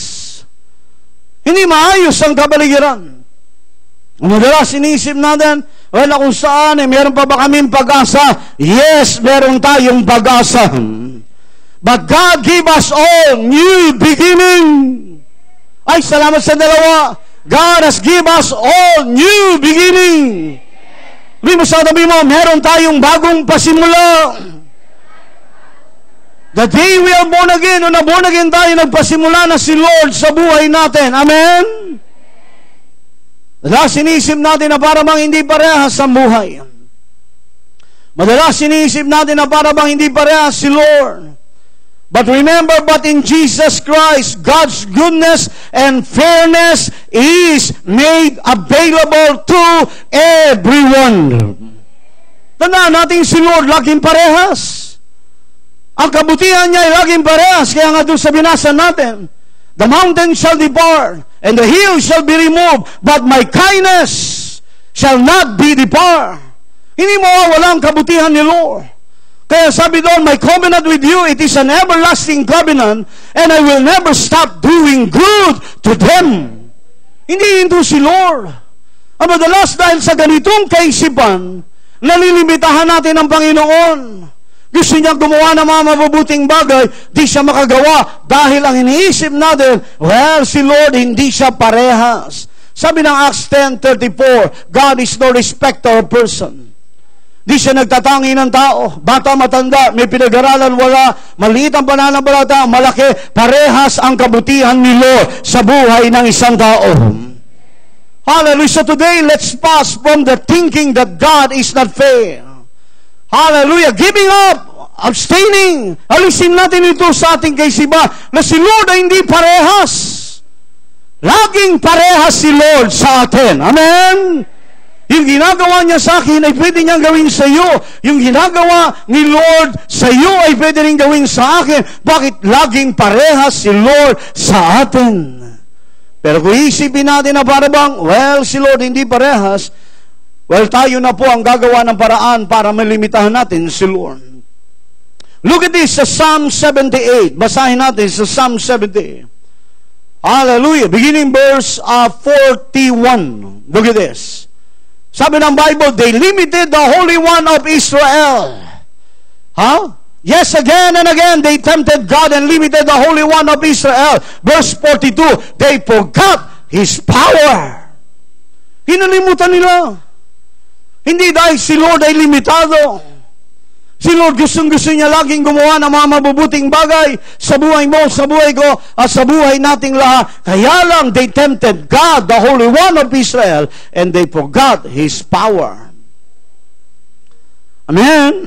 Hindi maayos ang kabaligiran. Madalas inisip natin, wala kung saan, meron pa ba kaming pag-asa? Yes, meron tayong pag-asa. But God give us all new beginning. Ay, salamat sa dalawa. God has give us all new beginning. Sabi mo sa tabi mo, meron tayong bagong pasimula. The day we are born again, o na-born again tayo, nagpasimula na si Lord sa buhay natin. Amen? Madalas sinisip natin na para bang hindi parehas ang buhay. Madalas sinisip natin na para bang hindi parehas si Lord. But remember, but in Jesus Christ, God's goodness and fairness is made available to everyone. Tandaan natin si Lord laging parehas. Ang kabutihan niya ay laging parehas. Kaya nga doon sa binasa natin, the mountain shall depart, and the hill shall be removed, but my kindness shall not be depart. Hindi mawawala ang kabutihan ni Lord. Kaya sabi doon, my covenant with you, it is an everlasting covenant, and I will never stop doing good to them. Hindi ito si Lord. Ang madalas dahil sa ganitong kaisipan, nalilimitahan natin ang Panginoon. Gusto niya gumawa ng mga mabubuting bagay, di siya makagawa dahil ang iniisip natin, well, si Lord hindi siya parehas. Sabi ng Acts 10:34, God is no respecter of person. Di siya nagtatangi ng tao, bata, matanda, may pinag-aralan, wala, maliit ang pananampalataya, malaki, parehas ang kabutihan ni Lord sa buhay ng isang tao. Hallelujah. So today, let's pass from the thinking that God is not fair. Hallelujah. Giving up, abstaining, alisin natin ito sa ating kaisipan na si Lord ay hindi parehas. Laging parehas si Lord sa atin. Amen? Yung ginagawa niya sa akin ay pwede niyang gawin sa iyo. Yung ginagawa ni Lord sa iyo ay pwede rin gawin sa akin. Bakit laging parehas si Lord sa atin? Pero kung isipin natin na para bang, well, si Lord hindi parehas, well, tayo na po ang gagawa ng paraan para malimitahan natin si Lord. Look at this sa Psalm 78. Basahin natin sa Psalm 78. Hallelujah. Beginning verse 41. Look at this. Sabi ng Bible, they limited the Holy One of Israel. Huh? Yes, again and again, they tempted God and limited the Holy One of Israel. Verse 42, they forgot His power. Hinalimutan nila. Hindi dahil si Lord ay limitado. Si Lord gustong-gusto niya laging gumawa ng mga mabubuting bagay sa buhay mo, sa buhay ko, at sa buhay nating lahat. Kaya lang, they tempted God, the Holy One of Israel, and they forgot His power. Amen?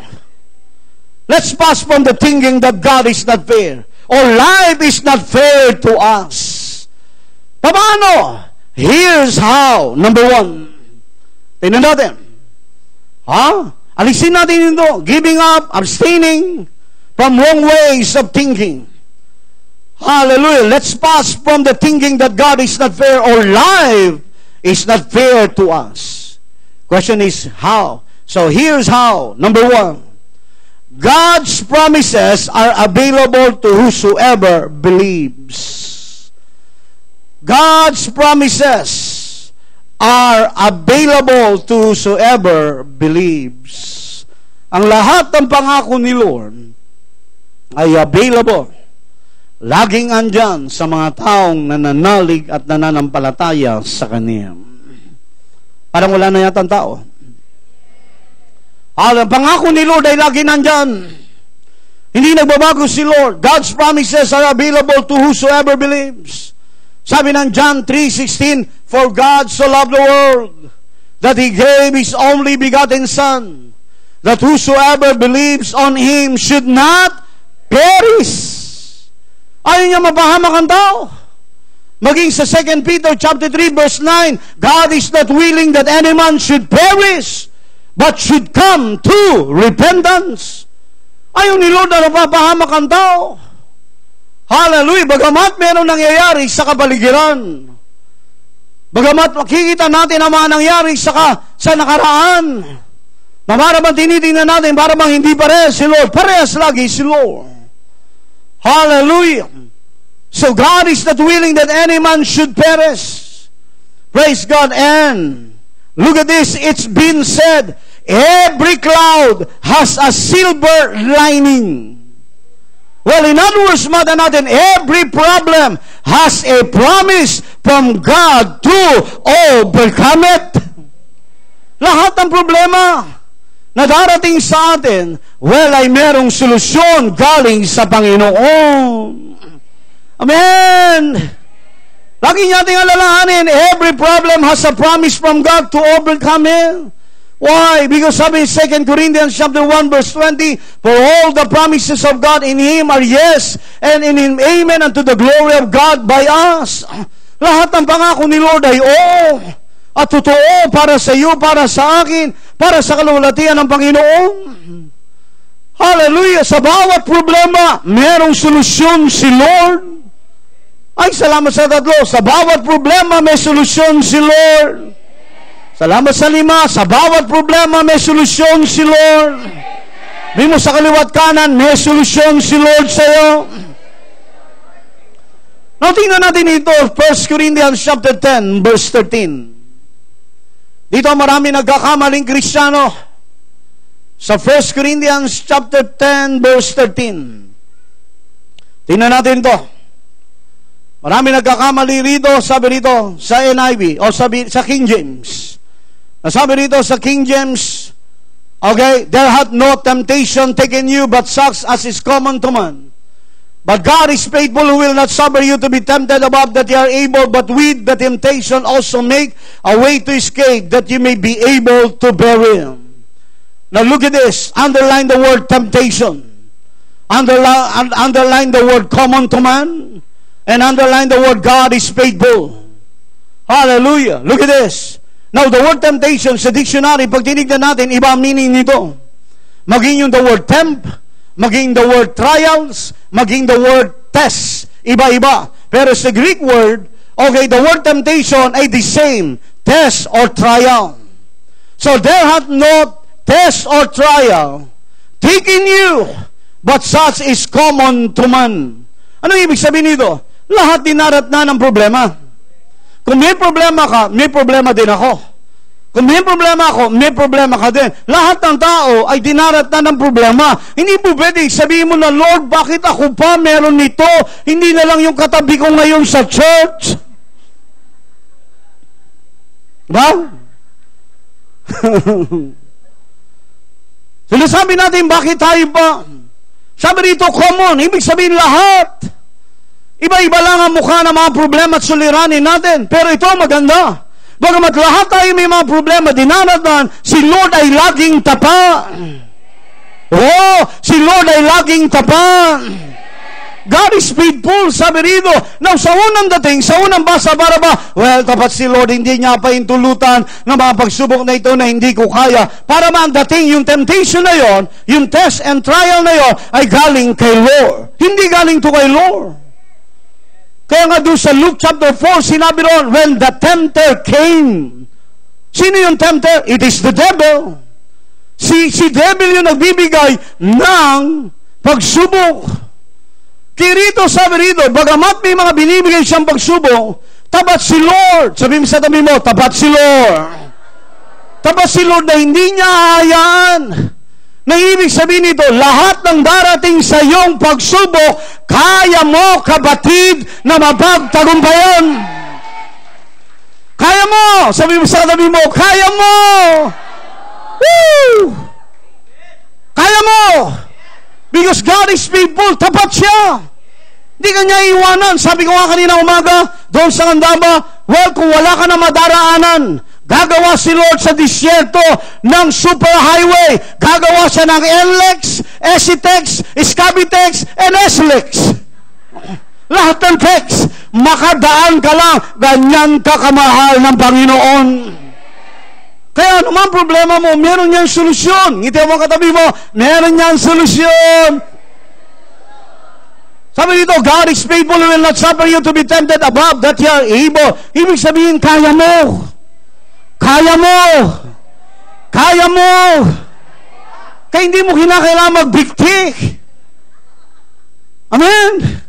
Let's pass from the thinking that God is not fair, or life is not fair to us. Paano? Here's how. Number 1. Tingnan natin. Alisin natin ito. Giving up, abstaining from wrong ways of thinking. Hallelujah. Let's pass from the thinking that God is not fair or life is not fair to us. Question is how? So here's how. Number 1. God's promises are available to whosoever believes. God's promises are available to whosoever believes. Ang lahat ng pangako ni Lord ay available. Laging andyan sa mga taong nananalig at nananampalataya sa Kanya. Parang wala na yata ang tao. Ang pangako ni Lord ay laging nandyan. Hindi nagbabago si Lord. God's promises are available to whosoever believes. Sabi ng John 3:16, for God so loved the world that He gave His only begotten Son, that whosoever believes on Him should not perish. Ayaw niya mapahamak ang tao. Maging sa 2 Peter chapter 3 verse 9, God is not willing that any man should perish, but should come to repentance. Ayaw ni Lord na napapahamak ang tao. Hallelujah! Bagamat meron nangyayari sa kapaligiran, bagamat makikita natin ang mga nangyayari sa nakaraan, na parang tinitingnan natin, parang hindi parehas si Lord. Parehas lagi si Lord. Hallelujah! So God is not willing that any man should perish. Praise God. And look at this, it's been said, every cloud has a silver lining. Well, in other words, mata natin, every problem has a promise from God to overcome it. Lahat ng problema na darating sa atin, well, ay merong solusyon galing sa Panginoon. Amen! Lagi natin alalahanin, every problem has a promise from God to overcome it. Why? Because sabi in 2 Corinthians chapter 1 verse 20, for all the promises of God in Him are yes, and in Him amen, unto the glory of God by us. Lahat ng pangako ni Lord ay oo at totoo para sa iyo, para sa akin, para sa kalulatian ng Panginoon. Hallelujah! Sa bawat problema, merong solusyon si Lord. Ay, salamat sa tatlo. Sa bawat problema, may solusyon si Lord. Salamat sa 5. Sa bawat problema, may solusyon si Lord. Di mo sa kaliwat kanan, may solusyon si Lord sa iyo. Now, tingnan natin ito, 1 Corinthians chapter 10, verse 13. Dito marami nagkakamaling Kristiyano. Sa 1 Corinthians chapter 10, verse 13. Tingnan natin ito. Marami nagkakamali rito, sabi rito, sa NIV, o sa King James. Nasabi rito sa King James, okay, there hath no temptation taken you but such as is common to man. But God is faithful, who will not suffer you to be tempted above that you are able, but with the temptation also make a way to escape, that you may be able to bear it. Now look at this. Underline the word temptation. Underline the word common to man. And underline the word God is faithful. Hallelujah. Look at this. Now, the word temptation sa dictionary, pag tinignan natin, iba ang meaning nito. Maging yung the word temp, maging the word trials, maging the word test. Iba-iba. Pero sa Greek word, okay, the word temptation ay the same. Test or trial. So, there hath no test or trial taken you, but such is common to man. Ano ibig sabihin nito? Lahat dinarat na ng problema. Kung may problema ka, may problema din ako. Kung may problema ako, may problema ka din. Lahat ng tao ay dinarat na ng problema. Hindi po pwede sabihin mo na, Lord, bakit ako pa meron nito? Hindi na lang yung katabi ko ngayon sa church. Diba? Sinasabi natin, bakit tayo ba? Sabi rito, common. Ibig sabihin lahat. Iba-iba lang ang mukha ng mga problema at suliranin natin. Pero ito maganda. Bagamat lahat tayo may mga problema, dinaratan, si Lord ay laging tapat. Oh, si Lord ay laging tapat. God is faithful, sabi rito. Now, sa unang dating, sa unang basa, para ba, well, tapat si Lord, hindi niya pa intulutan ng mga pagsubok na ito na hindi ko kaya. Para ba ang dating, yung temptation na yon, yung test and trial na yon, ay galing kay Lord. Hindi galing to kay Lord. Kaya nga doon sa Luke chapter 4, sinabi ron, when the tempter came. Sino yung tempter? It is the devil. Si devil yung nagbibigay ng pagsubok. Kaya rito, sabi rito, bagamat may mga binibigay siyang pagsubok, tapat si Lord. Sabi mo sa tabi mo, tapat si Lord. Tapat si Lord na hindi niya hayaan. Na ibig sabihin nito, lahat ng darating sa iyong pagsubok, kaya mo, kapatid, na mapagtagumpayan. Kaya mo. Sabi mo sa tabi mo, kaya mo. Woo! Kaya mo. Because God is faithful. Tapat siya. Hindi ka niya iiwanan. Sabi ko nga kanina umaga, doon sa Kandaba, well, kung wala ka na madaraanan, gagawa si Lord sa disyerto ng superhighway. Gagawa siya ng NLEX, SCTEX, SCABITEX, and SLEX. Lahat ng text, makadaan ka lang. Ganyan ka kamahal ng Panginoon. Kaya anumang problema mo, meron niyang solusyon. Ngiti mo katabi mo, meron niyang solusyon. Sabi dito, God is faithful and will not suffer you to be tempted above that you are able. Ibig sabihin, kaya mo. Kaya mo. Kaya mo. Kaya hindi mo kinakailangan magbiktik. Amen.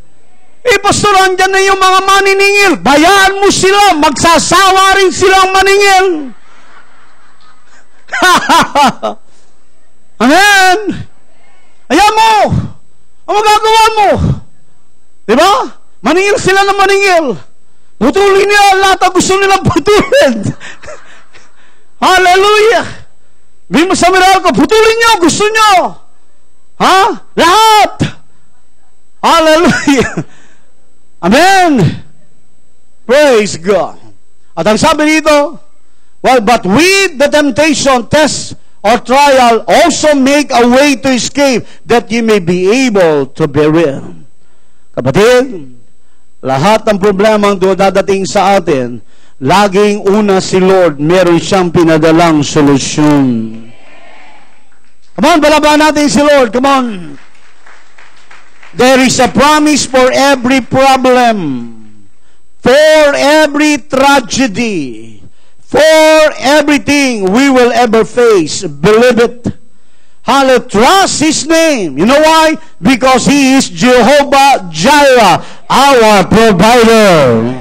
Pastor, andyan na yung mga maniningil. Bayaan mo sila. Magsasawa rin silang maningil. Amen. Ayan mo. Ang magagawa mo. Diba? Maningil sila ng maningil. Putulin nila lahat ang gusto nilang putulin. Hallelujah. Bili mo sa miracle, putulin nyo, gusto nyo. Ha? Lahat. Hallelujah. Amen. Praise God. At ang sabi dito, well, but with the temptation, test, or trial, also make a way to escape, that you may be able to bear it. Kapatid, lahat ng problema ang dadating sa atin, laging una si Lord, meron siyang pinadalang solusyon. Come on, balaban natin si Lord. Come on. There is a promise for every problem, for every tragedy, for everything we will ever face. Believe it. Hallelujah. Trust His name. You know why? Because He is Jehovah Jireh, our provider.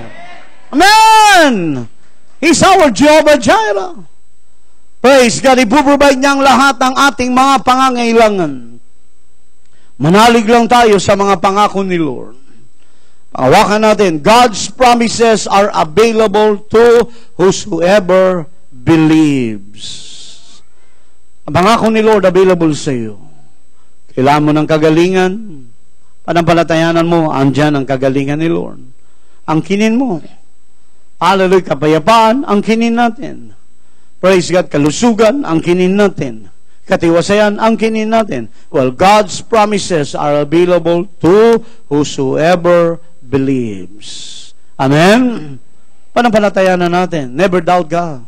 Amen. He's our Jehovah Jireh. Praise God. Ipuprovide niya ang lahat ng ating mga pangangailangan. Manalig lang tayo sa mga pangako ni Lord. Hawakan natin. God's promises are available to whosoever believes. Ang pangako ni Lord available sa iyo. Kailangan mo ng kagalingan. Panampalatayanan mo, andyan ang kagalingan ni Lord. Ang kinin mo. Hallelujah, kapayapaan, ang kinin natin. Praise God, kalusugan, ang kinin natin. Katiwasayan, ang kinin natin. Well, God's promises are available to whosoever believes. Amen? Panampalatayanan natin. Never doubt God.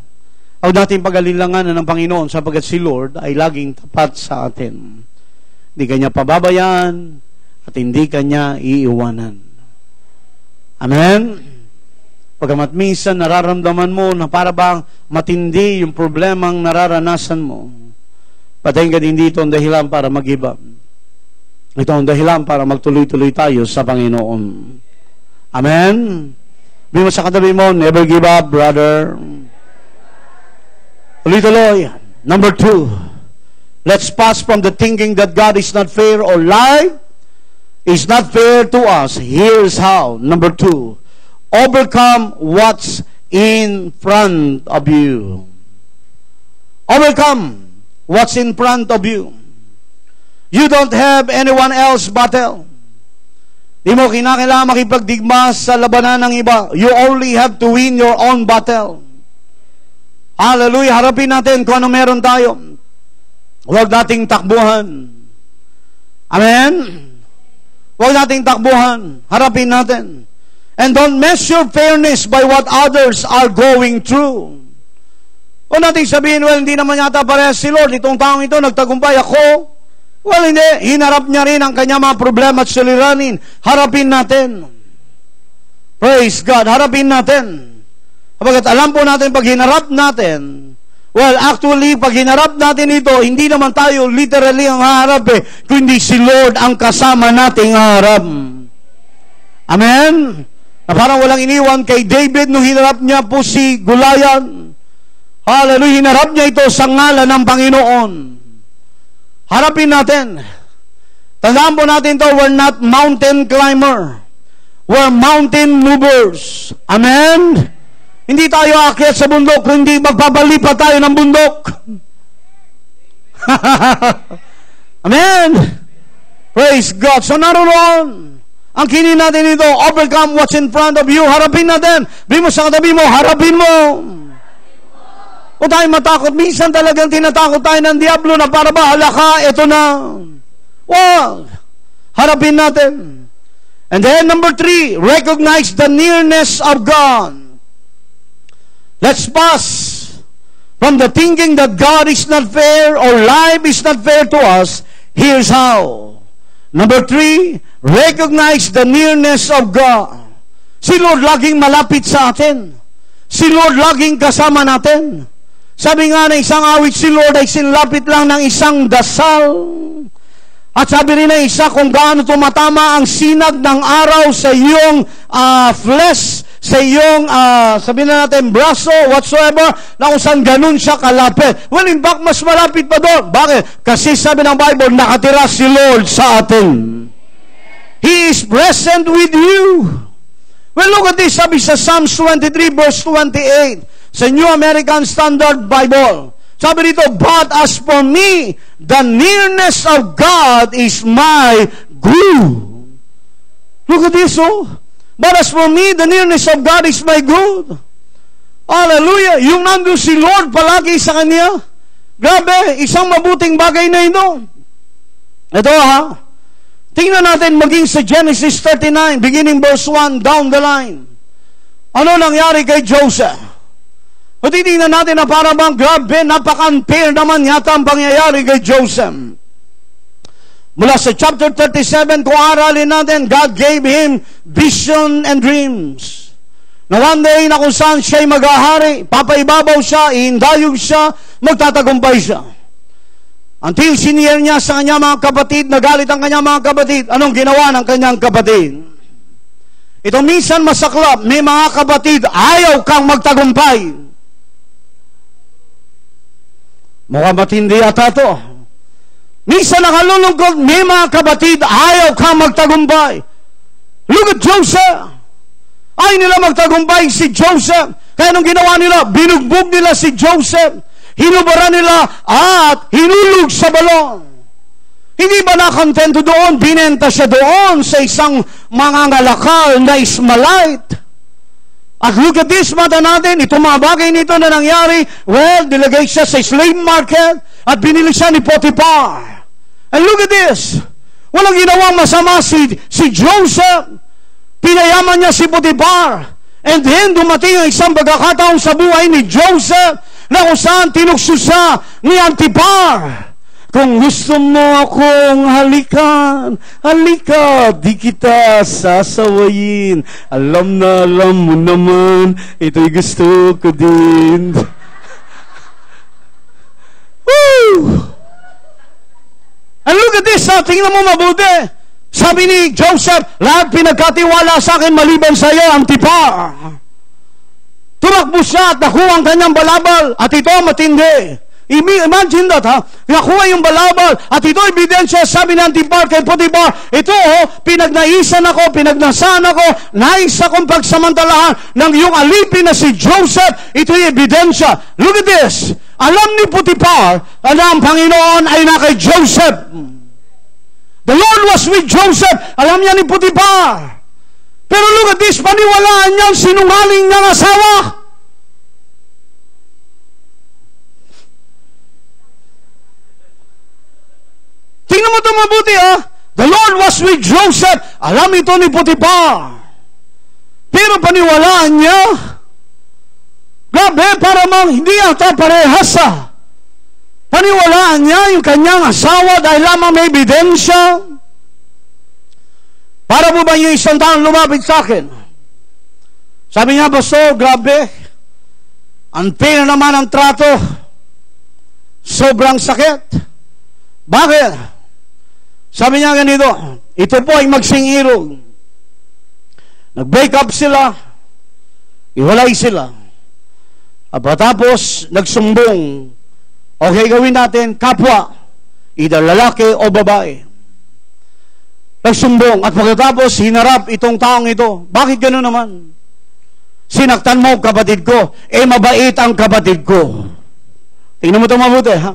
Huwag natin pag-alilanganan ng Panginoon sapagkat si Lord ay laging tapat sa atin. Hindi kanya pababayaan at hindi kanya iiwanan. Amen? Pagkamat minsan nararamdaman mo na para bang matindi yung problemang nararanasan mo, patayin ka din dito ang dahilan para mag-iba. Ito ang dahilan para magtuloy-tuloy tayo sa Panginoon. Amen? Bimo sa katabi mo, never give up, brother. Tuloy-tuloy. Number 2, let's pass from the thinking that God is not fair or life is not fair to us. Here's how. Number 2, overcome what's in front of you. Overcome what's in front of you. You don't have anyone else battle. Di mo kinakailangan makipagdigma sa labanan ng iba. You only have to win your own battle. Hallelujah. Harapin natin kung ano meron tayo. Huwag nating takbuhan. Amen? Huwag nating takbuhan. Harapin natin. And don't measure fairness by what others are going through. Huwag nating sabihin, well, hindi naman yata parehas si Lord. Itong taong ito, nagtagumpay ako. Well, hindi. Hinarap niya rin ang kanyang mga problema at suliranin. Harapin natin. Praise God. Harapin natin. Kapag alam po natin, pag hinarap natin, well, actually, pag hinarap natin ito, hindi naman tayo literally ang haharap kundi si Lord ang kasama nating haharap. Amen? Na parang walang iniwan kay David nung hinarap niya po si Goliath. Hallelujah, hinarap niya ito sa ngalan ng Panginoon. Harapin natin. Tandaan po natin ito, we're not mountain climber. We're mountain movers. Amen? Hindi tayo aakyat sa bundok, kundi magpapalipat tayo ng bundok. Amen? Praise God. So naroon, ang kinin natin ito, overcome what's in front of you. Harapin natin. Bili mo sa katabi mo, harapin mo. O tayo matakot. Minsan talagang tinatakot tayo ng diablo na para ba, halaka, ito na. Wow. Harapin natin. And then number 3, recognize the nearness of God. Let's pass from the thinking that God is not fair or life is not fair to us. Here's how. Number 3, recognize the nearness of God. Si Lord laging malapit sa atin. Si Lord laging kasama natin. Sabi nga na isang awit, si Lord ay sinlapit lang ng isang dasal. At sabi rin na isa kung gaano tumatama ang sinag ng araw sa iyong flesh, sa iyong, sabihin na natin, braso, whatsoever, na kung saan ganun siya kalapit. Well, in fact, mas malapit pa doon. Bakit? Kasi sabi ng Bible, nakatira si Lord sa atin. He is present with you. Well, look at this, sabi sa Psalms 23 verse 28, sa New American Standard Bible. Sabi dito, but as for me, the nearness of God is my good. Look at this, oh. But as for me, the nearness of God is my good. Hallelujah. Yung nandun si Lord palagi sa kanya. Grabe, isang mabuting bagay na ito. Ito ha. Tingnan natin maging sa Genesis 39, beginning verse 1, down the line. Ano nangyari kay Joseph? O titingnan natin na para bang grabe, napaka-unfair naman yata ang pangyayari kay Joseph. Mula sa chapter 37, kung aralin natin, God gave him vision and dreams. Na one day na kung saan siya'y maghahari, papaibabaw siya, ihindayog siya, magtatagumpay siya. Until siniyer niya sa kanya mga kapatid, nagalit ang kanya mga kapatid, anong ginawa ng kanyang kapatid? Ito minsan masaklap, may mga kapatid, ayaw kang magtagumpay. Mukhang matindi ata to. Minsan nakalulungkot, may mga kapatid, ayaw kang magtagumpay. Look at Joseph. Ayaw nila magtagumpay si Joseph. Kaya nung ginawa nila, binugbog nila si Joseph. Hinubara nila at hinulog sa balon. Hindi ba nakontento doon? Binenta siya doon sa isang mangangalakal na Ismaelite. At look at this, mata natin, itong mga bagay nito na nangyari, well, nilagay siya sa slave market at binili siya ni Potiphar. And look at this, walang ginawang masama si Joseph. Pinayaman niya si Potiphar. And then, dumating ang isang pagkakataon sa buhay ni Joseph na kung saan tinukso siya ni Antiphar. Kung gusto mo akong halikan, halika, di kita sasawayin. Alam mo naman, ito'y gusto ko din. Woo! And look at this, tingnan mo mabuti. Sabi ni Joseph, lahat pinagkatiwala sa akin maliban sa iyo, Antiphar. Tumakbo siya at nakuha ang kanyang balabal at ito matindi. Imagine that, ha? Nakuha yung balabal at ito ebidensya, sabi ng Antiphar kay Potiphar, ito pinagnaisan ako, pinagnasaan ako, nais akong pagsamantalahan ng iyong alipin na si Joseph. Ito yung ebidensya. Look at this. Alam ni Potiphar na ang Panginoon ay na kay Joseph. The Lord was with Joseph. Alam niya ni Potiphar. Pero look at this, paniwalaan niya ang sinungaling niyang asawa. Tingnan mo ito mabuti, ha? The Lord was with Joseph. Alam ito ni Potiphar. Pero paniwalaan niya, grabe, para mang hindi ata parehas paniwalaan niya yung kanyang asawa dahil lamang may ebidensya. Para mo ba yung isang taong lumapit sa akin? Sabi niya, Pastor, grabe, unfair naman ang trato. Sobrang sakit. Bakit? Sabi niya ganito, ito po ay magsing-irog. Nag-break up sila, iwalay sila. At patapos, nagsumbong, okay, gawin natin, kapwa, either lalaki o babae. Nagsumbong, at pagkatapos, hinarap itong taong ito. Bakit gano'n naman? Sinaktan mo kapatid ko, mabait ang kapatid ko. Tingnan mo ito mabuti, ha?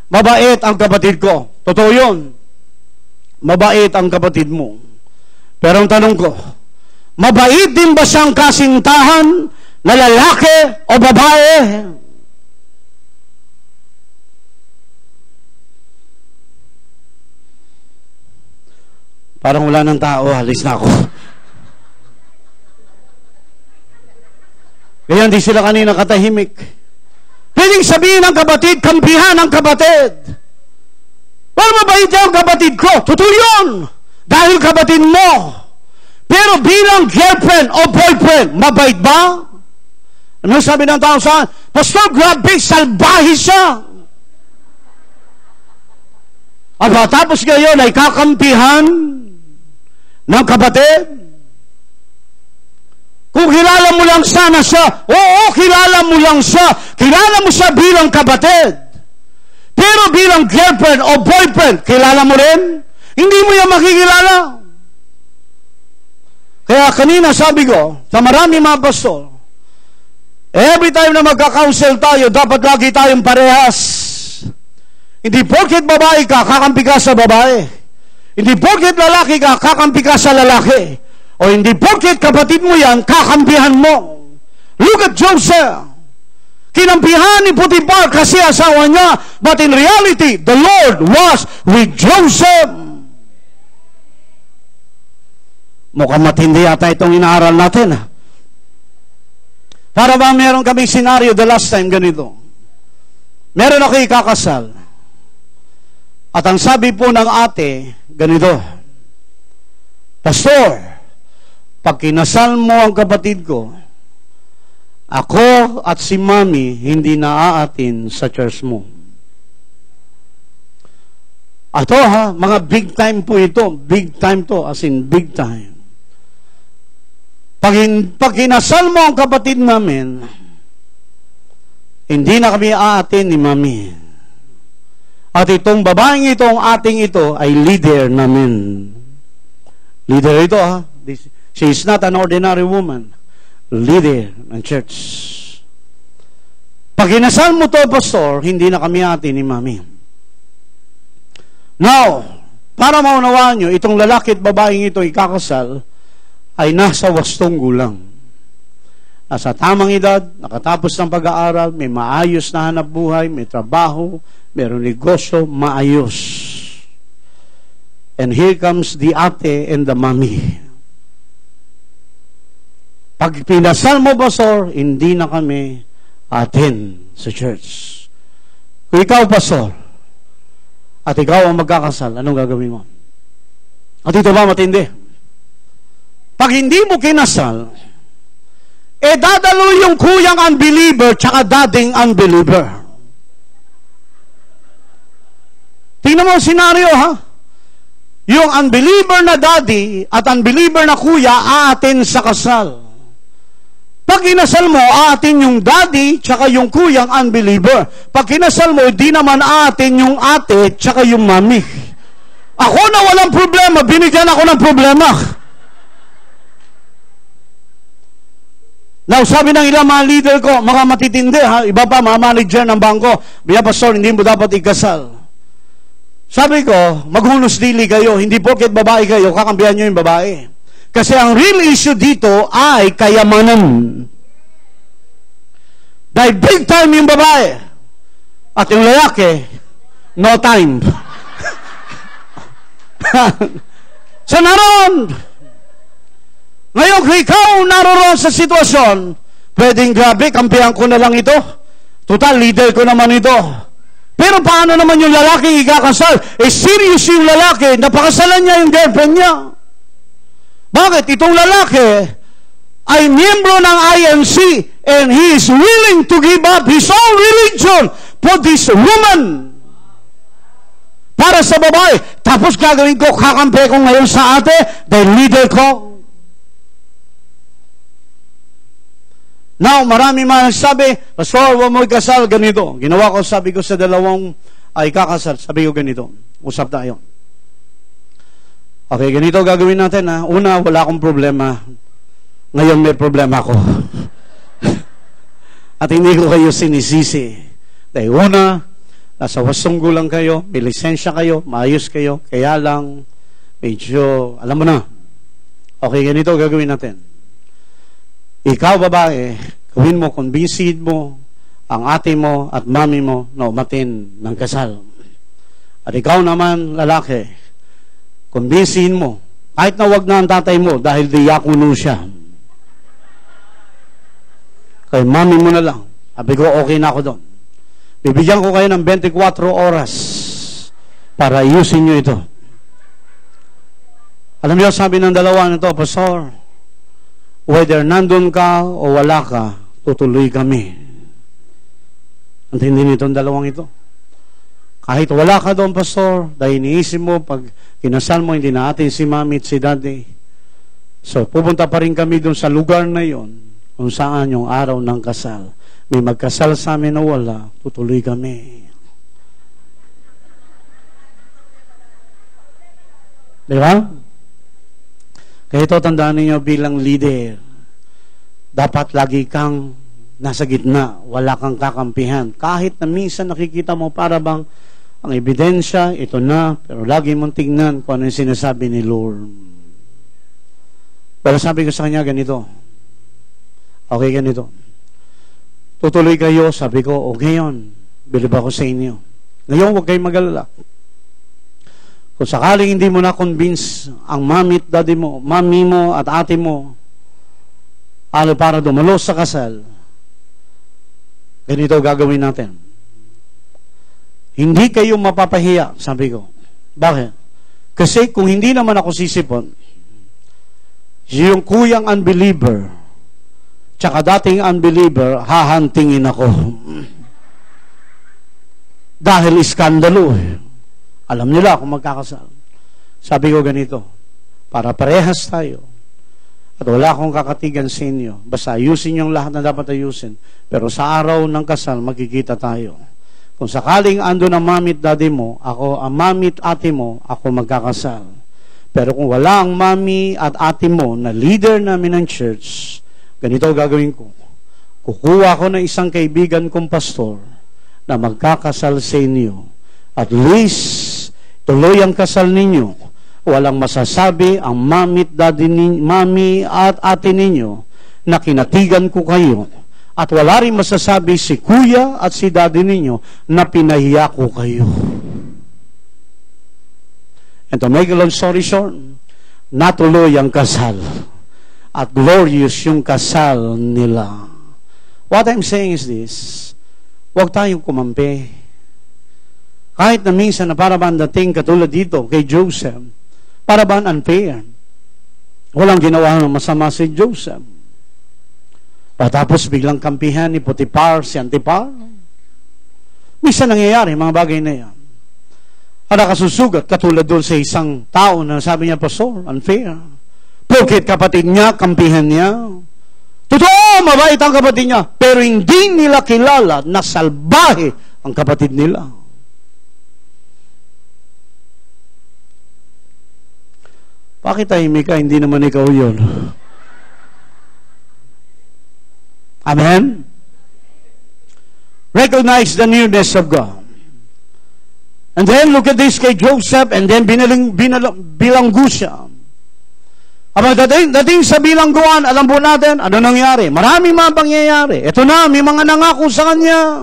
Mabait ang kapatid ko. Totoo yun. Mabait ang kapatid mo. Pero ang tanong ko, mabait din ba siyang kasintahan na lalaki o babae? Parang wala ng tao, halis na ako. Kaya hindi sila kanina katahimik. Pwedeng sabihin ng kapatid, kampihan ng kapatid. Pero mabait ang kapatid ko. Totoo yun. Dahil kapatid mo. Pero bilang girlfriend o boyfriend, mabait ba? Ano sabi ng tao sa Pastor, grabe, salbahe siya. At tapos ngayon ay kakampihan ng kapatid. Kung kilala mo lang sana siya, oo, kilala mo lang siya. Kilala mo siya bilang kapatid. Pero bilang girlfriend o boyfriend, kilala mo rin? Hindi mo yan makikilala. Kaya kanina sabi ko, sa marami mga pastor, every time na magka-counsel tayo, dapat lagi tayong parehas. Hindi porket babae ka, kakampi ka sa babae. Hindi porket lalaki ka, kakampi ka sa lalaki. O hindi porket kapatid mo yan, kakampihan mo. Look at Joseph. Kinampihan ni Potiphar kasi asawa niya. But in reality, the Lord was with Joseph. Mukhang matindi yata itong inaaral natin. Para ba meron kaming senaryo the last time ganito? Meron ako ikakasal. At ang sabi po ng ate, ganito, Pastor, pag kinasal mo ang kapatid ko, ako at si Mami hindi naaatin sa church mo. Ato mga big time po ito. Big time to, as in big time. Pag kinasal mo ang kapatid namin, hindi na kami aatin ni Mami. At itong babaeng ito, ang ating ito, ay leader namin. Leader ito, She is not an ordinary woman. Leader ng church. Pag kinasal mo to, Pastor, hindi na kami aatin ni Mami. Now, para maunawaan nyo, itong lalaki at babaeng ito ikakasal, ay nasa 8 gulang. Nasa tamang edad, nakatapos ng pag-aaral, may maayos na hanap buhay, may trabaho, mayroong negosyo, maayos. And here comes the ate and the mommy. Pag pinasal mo, Pastor, hindi na kami atin sa church. Kung ikaw, Pastor, at ikaw ang magkakasal, anong gagawin mo? At ito ba matindi? Pag hindi mo kinasal, dadalo yung kuyang unbeliever tsaka dading unbeliever. Tingnan mo ang senaryo, Yung unbeliever na daddy at unbeliever na kuya aatin sa kasal. Pag kinasal mo, aatin yung daddy tsaka yung kuyang unbeliever. Pag kinasal mo, di naman aatin yung ate tsaka yung mami. Ako na walang problema, binigyan ako ng problema. Now, sabi ng ilang mga leader ko, mga matitindi, iba pa, mga manager ng bangko, biya pastor, hindi mo dapat ikasal. Sabi ko, maghunos dili kayo, hindi porket babae kayo, kakampihan nyo yung babae. Kasi ang real issue dito ay kayamanan. Dahil big time yung babae, at yung lalaki, no time. So naroon. Ngayon, kung ikaw naroon sa sitwasyon, pwedeng grabe, kampihan ko na lang ito. Total, leader ko naman ito. Pero paano naman yung lalaki ikakasal? Serious yung lalaki, napakasalan niya yung girlfriend niya. Bakit? Itong lalaki ay miyembro ng IMC and he is willing to give up his own religion for this woman. Para sa babae. Tapos gagawin ko, kakampi ko ngayon sa ate dahil leader ko. Now, marami man nagsabi, Pastor, huwag mo ikasal, ganito. Ginawa ko, sabi ko sa dalawang ay kakasal, sabi ko ganito. Usap tayo. Okay, ganito gagawin natin. Ha? Una, wala akong problema. Ngayon may problema ako. At hindi ko kayo sinisisi. Dahil una, nasa wasong gulang kayo, may lisensya kayo, maayos kayo, kaya lang, medyo, alam mo na. Okay, ganito gagawin natin. Ikaw, babae, gawin mo, convincein mo ang ate mo at mami mo na umatin ng kasal. At ikaw naman, lalaki, convincein mo, kahit na wag na ang tatay mo dahil diyakono siya. Kay mami mo na lang. Sabi ko, okay na ako doon. Bibigyan ko kayo ng 24 oras para ayusin nyo ito. Alam niyo, sabi ng dalawa nito, Pastor, whether nandun ka o wala ka, tutuloy kami. Antindi nitong dalawang ito. Kahit wala ka doon, Pastor, dahil iniisip mo, pag kinasal mo, hindi na atin si mami at si daddy. So, pupunta pa rin kami doon sa lugar na yon, kung saan yung araw ng kasal. May magkasal sa amin na wala, tutuloy kami. Di ba? Kaya ito, tandaan ninyo bilang leader, dapat lagi kang nasa gitna, wala kang kakampihan. Kahit na minsan nakikita mo para bang ang ebidensya, ito na, pero lagi mong tingnan kung ano yung sinasabi ni Lord. Pero sabi ko sa kanya, ganito. Okay, ganito. Tutuloy kayo, sabi ko, okay yun. Bilib ako sa inyo. Ngayon, huwag kayong mag-alala. Kung sakaling hindi mo na-convince ang mami at daddy mo, mami mo at ate mo, para dumalo sa kasal, ganito gagawin natin. Hindi kayo mapapahiya, sabi ko. Bakit? Kasi kung hindi naman ako sisipon, yung kuyang unbeliever, tsaka dating unbeliever, hahantingin ako. Dahil iskandalo eh. Alam nila kung magkakasal. Sabi ko ganito, para parehas tayo, at wala akong kakatigan sa inyo, basta ayusin yung lahat na dapat ayusin, pero sa araw ng kasal, magkikita tayo. Kung sakaling ando ng mami at daddy mo, ako, ang mami at ate mo, ako magkakasal. Pero kung wala ang mami at ate mo na leader namin ng church, ganito gagawin ko. Kukuha ko ng isang kaibigan kong pastor na magkakasal sa inyo. At least, tuloy ang kasal ninyo. Walang masasabi ang mami at ate ninyo na kinatigan ko kayo. At wala rin masasabi si kuya at si daddy ninyo na pinahiya ko kayo. And to make a long story short, natuloy ang kasal. At glorious yung kasal nila. What I'm saying is this, huwag tayong kumampi. Kahit na minsan na para bang dating katulad dito kay Joseph, para bang unfair. Walang ginawa ng masama si Joseph. Patapos biglang kampihan ni Potiphar, si Antiphar. Minsan nangyayari mga bagay na yan. At nakasusugat katulad doon sa isang tao na sabi niya, Pastor, unfair. Porket kapatid niya, kampihan niya. Totoo, mabait ang kapatid niya. Pero hindi nila kilala na salbahe ang kapatid nila. Bakit tahimik ka? Hindi naman ikaw yun. Amen? Recognize the nearness of God. And then, look at this kay Joseph, and then bilanggo siya. Abang dating sa bilangguan, alam po natin, ano nangyari? Maraming mga pangyayari. Ito na, may mga nangako sa kanya.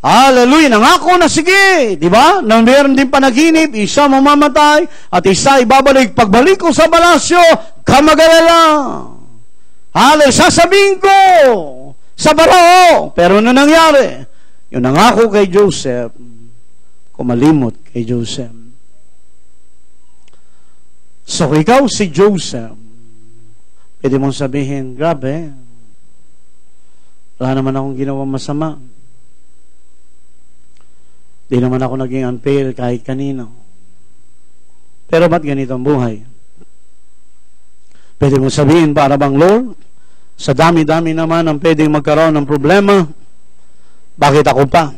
Hallelujah! Nangako na sige! Di ba? Nang meron din panaginip, isa mamamatay, at isa ibabalik. Pagbalik ko sa palasyo, kamagalala. Hallelujah! Sasabihin ko sa Barao. Pero ano nangyari? Yung nangako kay Joseph, kumalimot kay Joseph. So, ikaw si Joseph, pwede mong sabihin, grabe, wala naman akong ginawang masama. Di naman ako naging unfair kahit kanino. Pero ba't ganito ang buhay? Pwede mong sabihin, para bang Lord, sa dami-dami naman ang pwedeng magkaroon ng problema, bakit ako pa?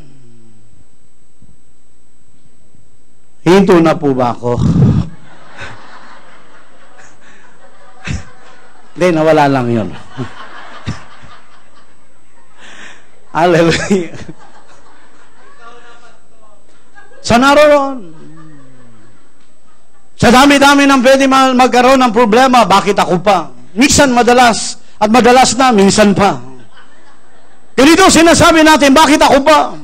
Hinto na po ba ako? Hindi, nawala lang yun. Hallelujah. Sa naroon, sa dami-dami ng pwede magkaroon ng problema, bakit ako pa? Minsan madalas, at madalas na, minsan pa. Ganito sinasabi natin, bakit ako pa?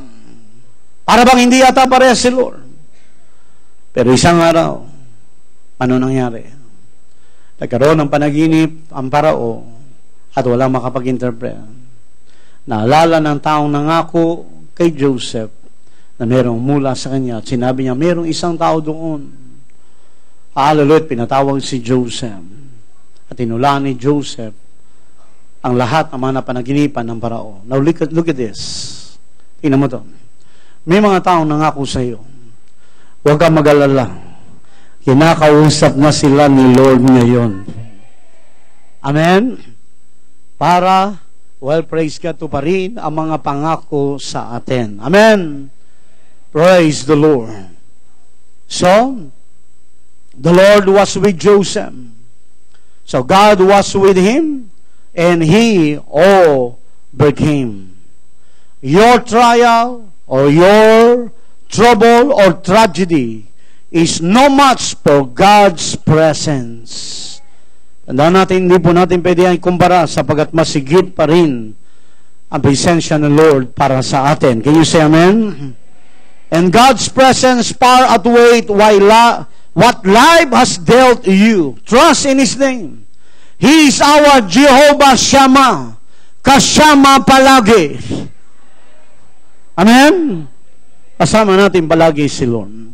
Para bang hindi yata parehas si Lord? Pero isang araw, ano nangyari? Nagkaroon ng panaginip ang Parao at walang makapag-interpret. Naalala ng taong nangako kay Joseph na merong mula sa kanya at sinabi niya, merong isang tao doon. Hallelujah, pinatawag si Joseph at inulaan ni Joseph ang lahat ng mga napanaginipan ng Parao. Now look at this. Tingnan mo to. May mga taong nangako sa iyo. Huwag kang mag-alala. Kinakausap na sila ni Lord ngayon. Amen? Para, praise God, tuparin ang mga pangako sa atin. Amen? Praise the Lord. So, the Lord was with Joseph. So, God was with him, and he overcame. Your trial, or your trouble, or tragedy, is no match for God's presence. Tandaan natin, hindi po natin pwede ang kumpara sapagat masigit pa rin ang presensya ng Lord para sa atin. Can you say amen? And God's presence far outweighed what life has dealt you. Trust in His name. He is our Jehovah Shammah. Kasama palagi. Amen? Kasama natin palagi si Lord.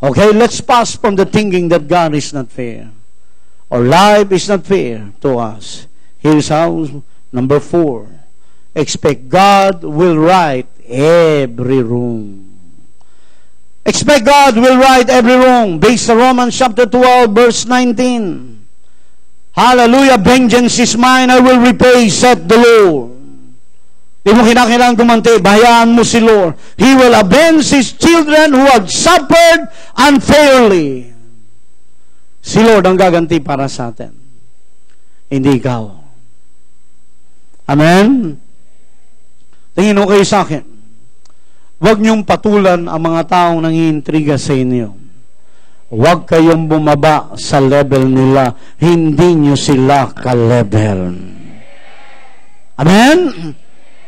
Okay, let's pass from the thinking that God is not fair. Or life is not fair to us. Here's how, number 4. Expect God will right every wrong. Expect God will right every wrong. Based on Romans chapter 12, verse 19. Hallelujah, vengeance is mine, I will repay, said the Lord. Di mo kinakailangan gumanti, bahayaan mo si Lord. He will avenge His children who have suffered unfairly. Si Lord ang gaganti para sa atin. Hindi ikaw. Amen? Tingin mo kayo sa akin. Huwag niyong patulan ang mga taong nangiintriga sa inyo. Huwag kayong bumaba sa level nila. Hindi niyo sila ka-level. Amen?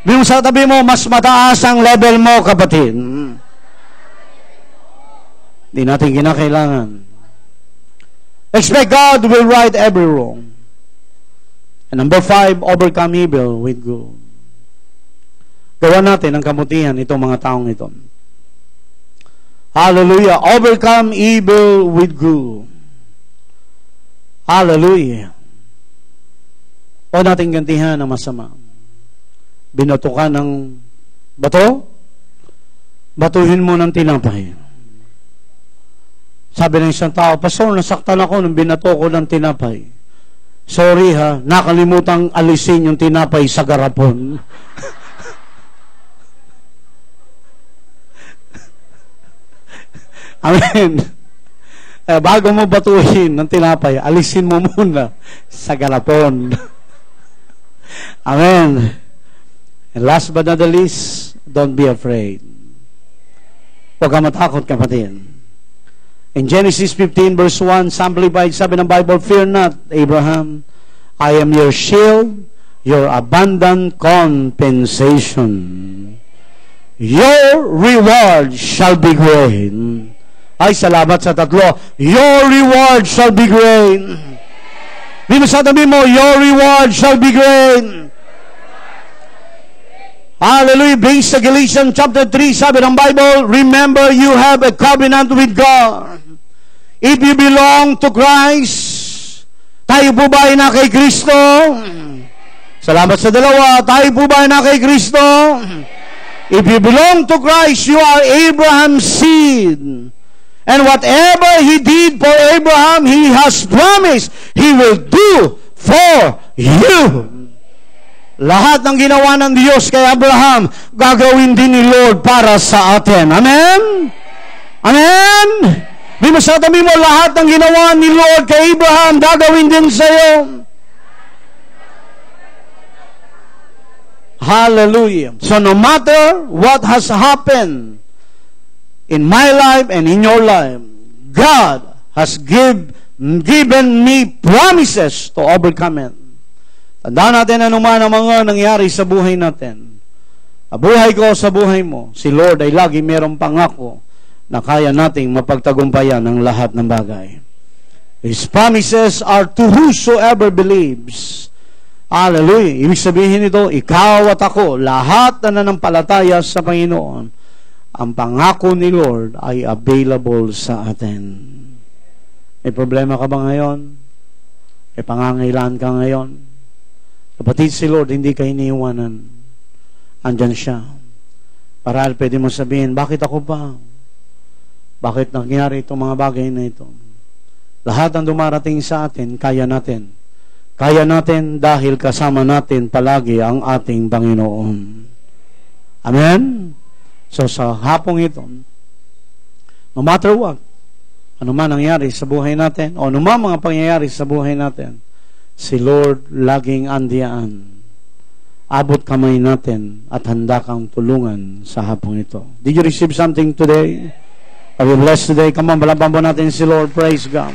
Yung sa tabi mo, mas mataas ang level mo, kapatid. Hindi natin kinakailangan. Expect God will right every wrong. And number 5, overcome evil with good. Gawa natin ang kamutihan itong mga taong ito. Hallelujah. Overcome evil with good. Hallelujah. O natin gantihan ang masama. Binato ka ng bato, batuhin mo ng tinapay. Sabi ng isang tao, Pastor, nasaktan ako nung binato ko ng tinapay. Sorry ha, nakalimutang alisin yung tinapay sa garapon. Amen. Bago mo batuhin ng tinapay, alisin mo muna sa garapon. Amen. And last but not the least, don't be afraid. Huwag ka matakot, kapatid. In Genesis 15 verse 1, Simplified, sabi ng Bible, Fear not, Abraham. I am your shield, your abundant compensation. your reward shall be great. Ay, salamat sa tatlo. Your reward shall be great. Di ba sabi mo, your reward shall be great. Hallelujah. Based sa Galatians chapter 3, sabi ng Bible, remember you have a covenant with God. If you belong to Christ, tayo po ba ay na kay Kristo? Salamat sa dalawa. Tayo po ba ay na kay Kristo? If you belong to Christ, you are Abraham's seed. And whatever He did for Abraham, He has promised He will do for you. Lahat ng ginawa ng Diyos kay Abraham, gagawin din ni Lord para sa atin. Amen? Amen? Di mo sabi mo, lahat ng ginawa ni Lord kay Abraham, gagawin din sa iyo. Hallelujah. So no matter what has happened in my life and in your life, God has given me promises to overcome it. Tandaan natin anuman ang mga nangyari sa buhay natin. Buhay ko sa buhay mo, si Lord ay lagi mayroong pangako na kaya nating mapagtagumpayan ang lahat ng bagay. His promises are to whosoever believes. Hallelujah. Ibig sabihin ito, ikaw at ako, lahat na nanampalataya sa Panginoon, ang pangako ni Lord ay available sa atin. May problema ka ba ngayon? May pangangailangan ka ngayon? Kapatid, si Lord, hindi ka iniiwanan. Andyan siya. Para pwede mo sabihin, bakit ako ba? Bakit nangyari itong mga bagay na ito? Lahat ng dumarating sa atin, kaya natin. Kaya natin dahil kasama natin palagi ang ating Panginoon. Amen? So sa hapong ito, no matter what, ano man nangyari sa buhay natin, o ano man mga pangyayari sa buhay natin, si Lord laging andiyan. Abot kamay natin at handa kang tulungan sa hapong ito. Did you receive something today? Are you blessed today? Come on, balaban po natin si Lord. Praise God.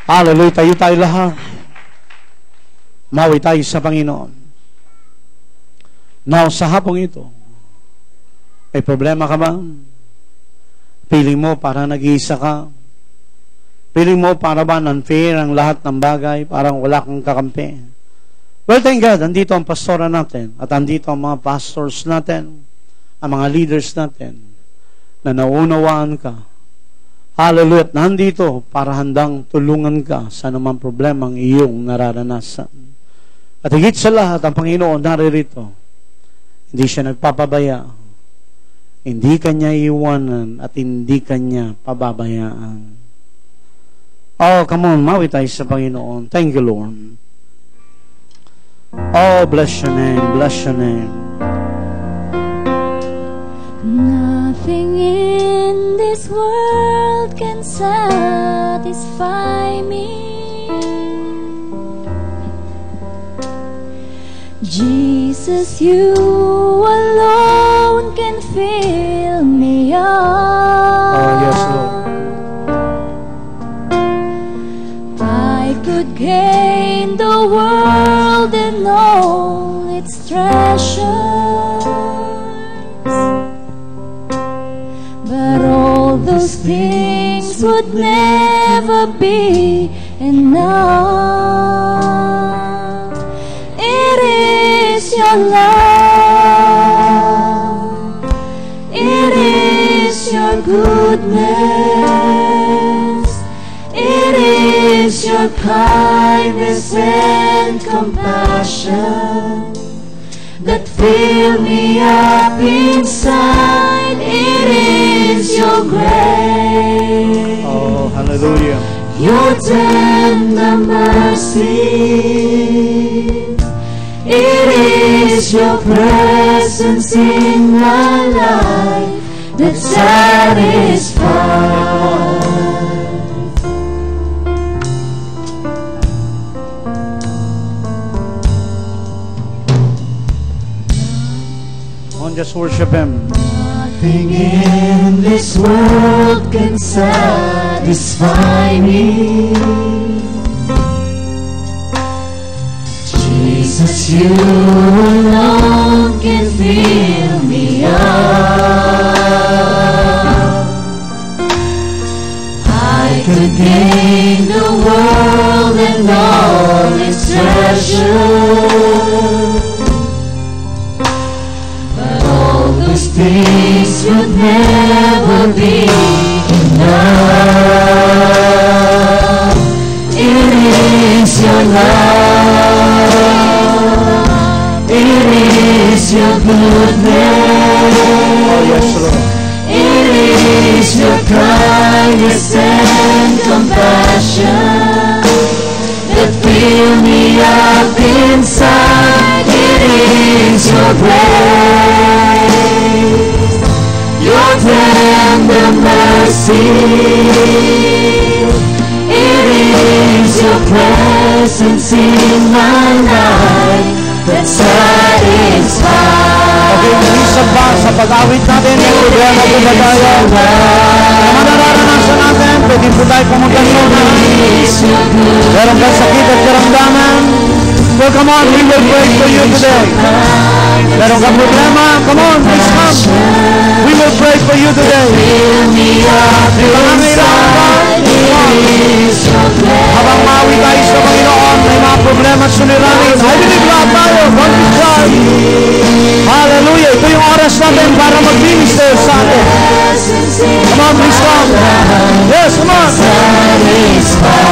Hallelujah. Tayo lahat. Mawi tayo sa Panginoon. Now, sa hapong ito, may problema ka ba? Feeling mo para nag-iisa ka? Feeling mo para ba unfair ang lahat ng bagay? Parang wala kang kakampi? Well, thank God, andito ang pastora natin at andito ang mga pastors natin, ang mga leaders natin na naunawaan ka. Hallelujah. At nandito para handang tulungan ka sa anumang problemang iyong nararanasan. At higit sa lahat, ang Panginoon naririto. Hindi siya nagpapabaya. Hindi kanya iwanan at hindi kanya pababayaan. Oh, come on, mawi tayo sa Panginoon. Thank you, Lord. Oh, bless your name, bless your name. Nothing in this world can satisfy me. Jesus, you alone can fill me up. Oh, yes, Lord. I could gain the world and all its treasures, but all those things would never be enough. It is your love, it is your goodness, it is your kindness and compassion that fill me up inside. It is your grace, Oh, hallelujah. your tender mercy. It is your presence in my life that satisfies. Come on, just worship Him. Nothing in this world can satisfy me. Jesus, you alone can fill me could gain the world and all its treasure, but all those things would never be enough. It is your love, it is your goodness, Oh, yes, Lord. it is your kindness and compassion that fill me up inside. It is your grace, your tender mercy. It is your presence in my life that satisfies. Okay, minsan ba sa pag-awit natin yung problema po ba tayo? Naman nararanasan natin, pwede po tayo pumunta sa unahan. Meron kang sakit at karamdaman. Well, come on, we will pray for you today. Meron kang problema, come on, please come. We will pray for you today. Pangangailangan ka, habang maawi tayo sa Panginoon, may mga problema at suliranin. I believe lahat tayo, don't be shy. Hallelujah, ito yung oras natin para mag-minister sa atin. Come on, please come. Yes, come on.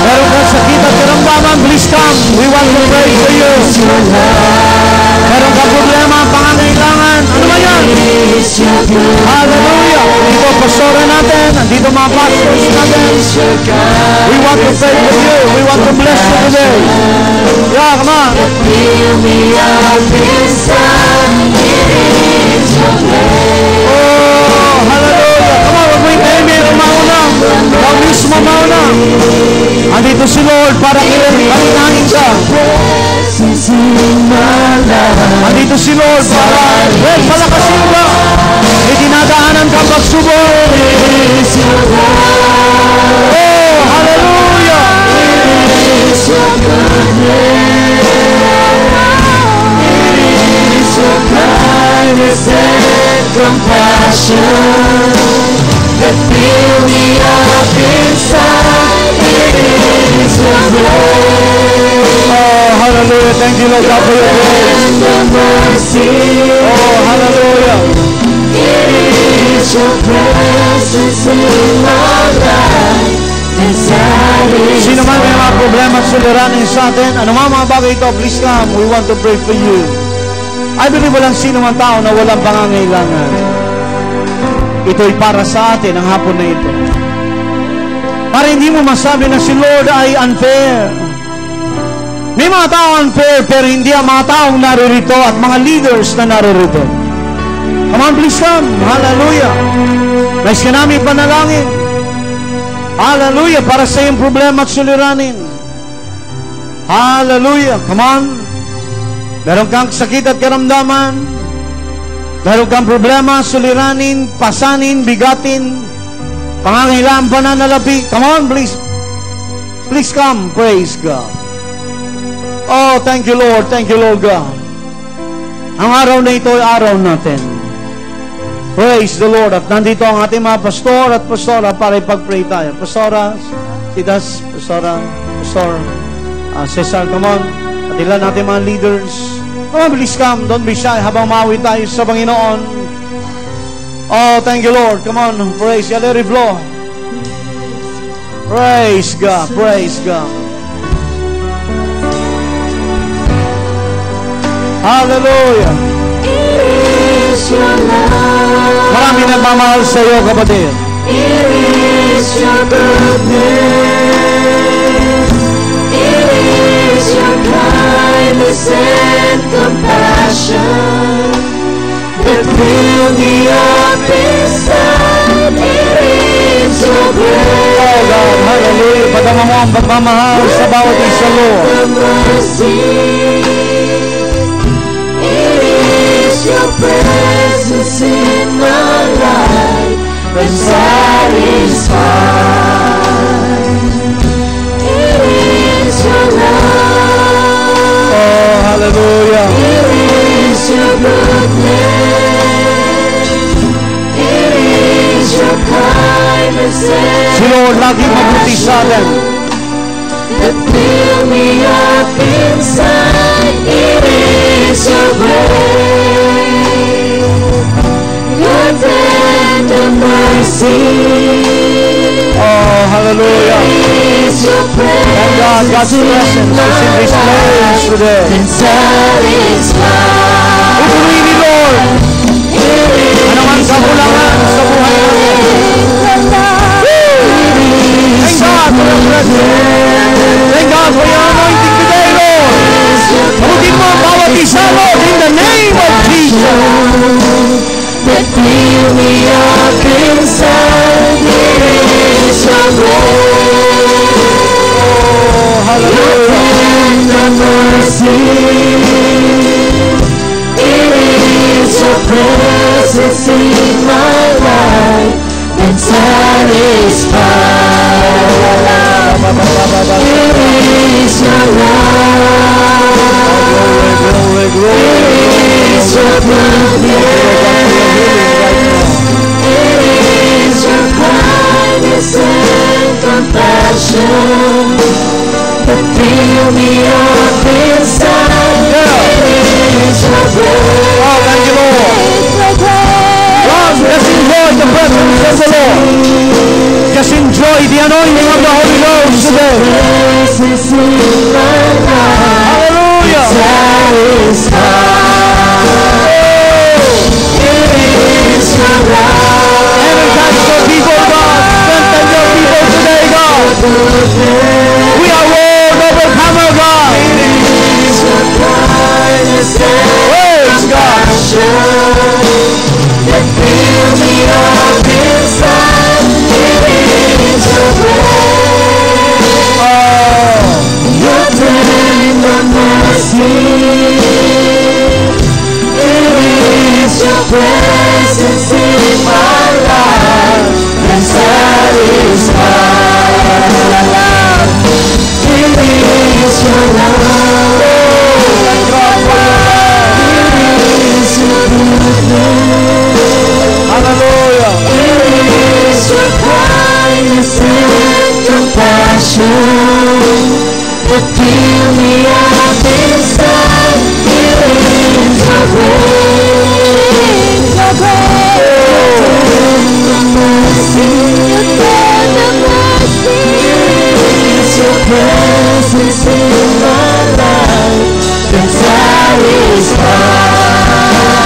Meron kang sakit at karamdaman, please come. We want to pray for you. Meron kang problema, pangangailangan, ano ba yan? Hallelujah. Dito pastora natin, andito mga pastors natin. We want to pray for you. We want to bless you today. Yeah, come on. Oh, hallelujah. Come on, wag mo yung amen. Mauna. Ikaw mismo mauna. Andito si Lord para kalinahin ka. Andito si Lord para palakasin ka. May dinadaanan ka pagsubok. Oh, hallelujah. It is your kindness and compassion that fill me up inside. It is your grace. Oh, hallelujah. Thank you, Lord God, for your grace. Oh, hallelujah. It is your presence in my life. Sino man may mga problema at suliranin sa atin, ano mga bagay ito, please come. We want to pray for you. I believe walang sino man tao na walang pangangailangan. Ito'y para sa atin ang hapon na ito. Para hindi mo masabi na si Lord ay unfair. May mga tao unfair, pero hindi ang mga taong naririto at mga leaders na naririto. Come on, please come. Hallelujah. May sinami panalangin. Hallelujah. Para sa iyong problema at suliranin. Hallelujah. Come on. Meron kang sakit at karamdaman. Meron kang problema, suliranin, pasanin, bigatin, pangangailangan, pananalapi. Come on, please. Please come. Praise God. Oh, thank you, Lord. Thank you, Lord God. Ang araw na ito ay araw natin. Praise the Lord. At nandito ang ating mga pastor at pastora para ipag-pray tayo. Pastora, Sidas, Pastor, Cesar, come on. At ilan natin mga leaders. Come on, please come. Don't be shy habang maawi tayo sa Panginoon. Oh, thank you, Lord. Come on, praise. Let it flow. Praise God. Praise God. Hallelujah. Marami nagmamahal sa iyo, kapatid. It is your goodness. It is your kindness and compassion that fill me up inside. It is your grace. Oh God, hallelujah. Padama mo ang pagmamahal sa bawat isa, Lord. Your presence in my life that satisfies. It is your love. Oh, hallelujah. It is your goodness. It is your kindness. Si Lord lagi mabuti sa sa atin. That fill me up inside. It is your grace, your tender mercy. Oh, hallelujah. It is your Thank God, God's presence is in this place today. and satisfied. Pupurihin ni Lord. Ano man kakulangan sa buhay natin. Thank God for your presence. Thank God for your anointing today, Lord. Pabutin mo ang bawat isa, Lord, in the name of Jesus. That fill me up inside. It is your grace, Oh, hallelujah. tender mercy. It is your presence in my life that satisfies. It is your love. Glory, glory, It glory. is your goodness. It is your kindness and compassion that fill me up inside. It is your grace. Oh, thank you, Lord. Come, let's enjoy the presence of the Lord. Just enjoy the anointing of the Holy Ghost today. Presence in my life Hallelujah. satisfies. It is your love. Energize your people, God. Strengthen your people today, God. We are world overcomer, God. It's your kindness and Praise God. compassion that fill me up inside. It is your grace, your tender mercy. It is your presence in my life that satisfies. It is your love. Thank God for your love. It is your goodness. Hallelujah. It is your kindness and compassion that fill me up inside. It is your grace, your mercy, your tender mercy. It is your presence in my life that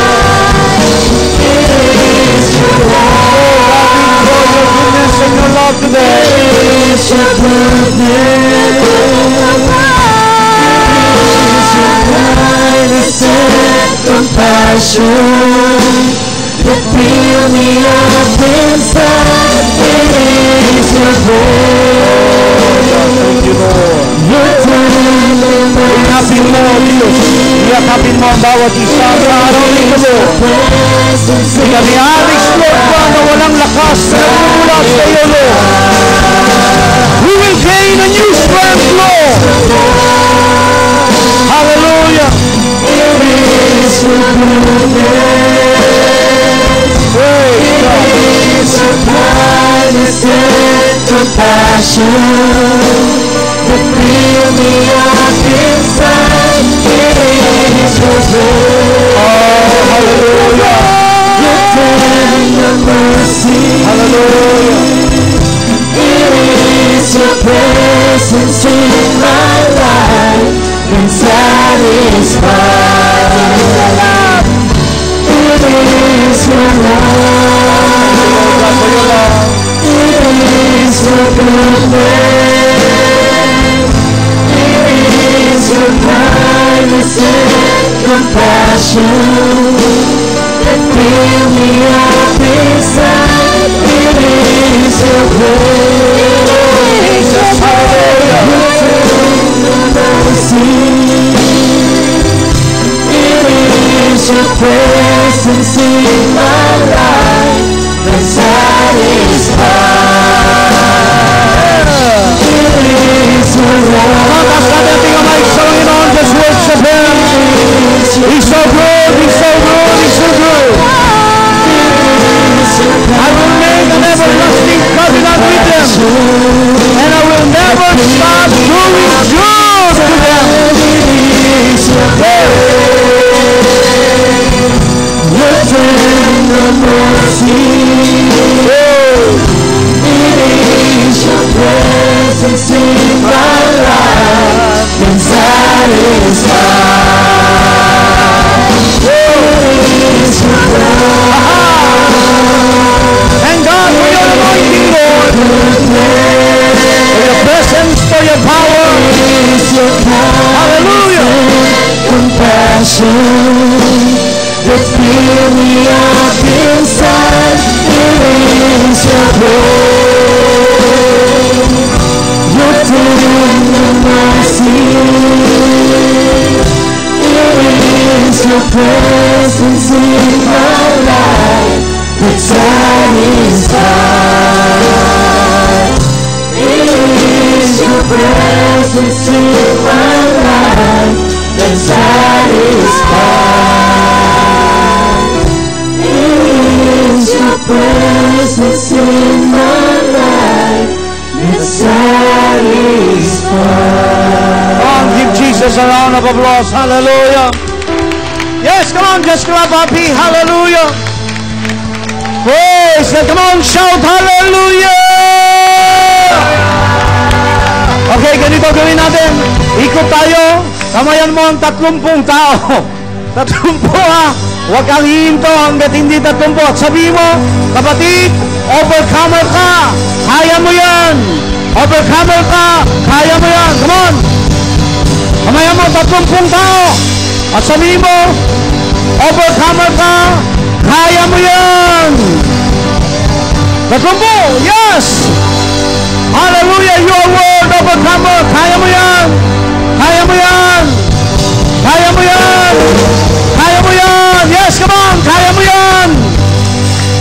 satisfies. It is your love. For your goodness and your love today. It is your goodness. It is your kindness and compassion that fill me up inside. It is your grace, Thank you, Lord. your tender mercy. Yakapin mo, Diyos. Yakapin mo ang bawat isa sa araw nito, Lord. Presence in Kami Alex, Lord, God, na walang lakas na nagmumula sa iyo, Lord. We will gain a new strength, Lord. Hallelujah. it is your goodness. Praise God. It's your kindness and compassion that fill me up inside. It is your grace, Hallelujah. your tender mercy. Hallelujah. It is your presence in my life that satisfies. It is your love. Lord God, for your love. It is your goodness. It is your kindness and compassion that fill me up inside. It is your grace, Jesus, hallelujah. your tender mercy. It is your presence in my life that satisfies. It is your love. Taas natin ang tingin mic sa Panginoon. Just worship Him. He's so good. He's so good. He's so good. I will make an everlasting covenant with mercy. It is your presence in my life that satisfies. It is your presence. Thank God for your anointing, Lord. For your presence, for your power. Hallelujah. Compassion that fill me up inside. It is your grace, your tender mercy. It is your presence in my life that satisfies. It is your presence in my life that satisfies. It is your presence in my life that satisfies. Come on, give Jesus a round of applause. Hallelujah. Yes, come on, just clap happy. Hallelujah. Praise God. Come on, shout hallelujah. Okay, ganito gawin natin. Ikot tayo. Kamayan mo ang 30 tao. 30 ha. Huwag kang hihinto hanggat hindi 30. At sabihin mo, kapatid, overcomer ka. Kaya mo yan. Overcomer ka. Kaya mo yan. Come on. Kamayan mo 30 tao. At sabihin mo, overcomer ka. Kaya mo yan. 30. Yes. Hallelujah. You are world overcomer. Kaya mo yan. Kaya mo yan. Kaya mo yan. Kaya mo yan. Yes, come on. Kaya mo yan.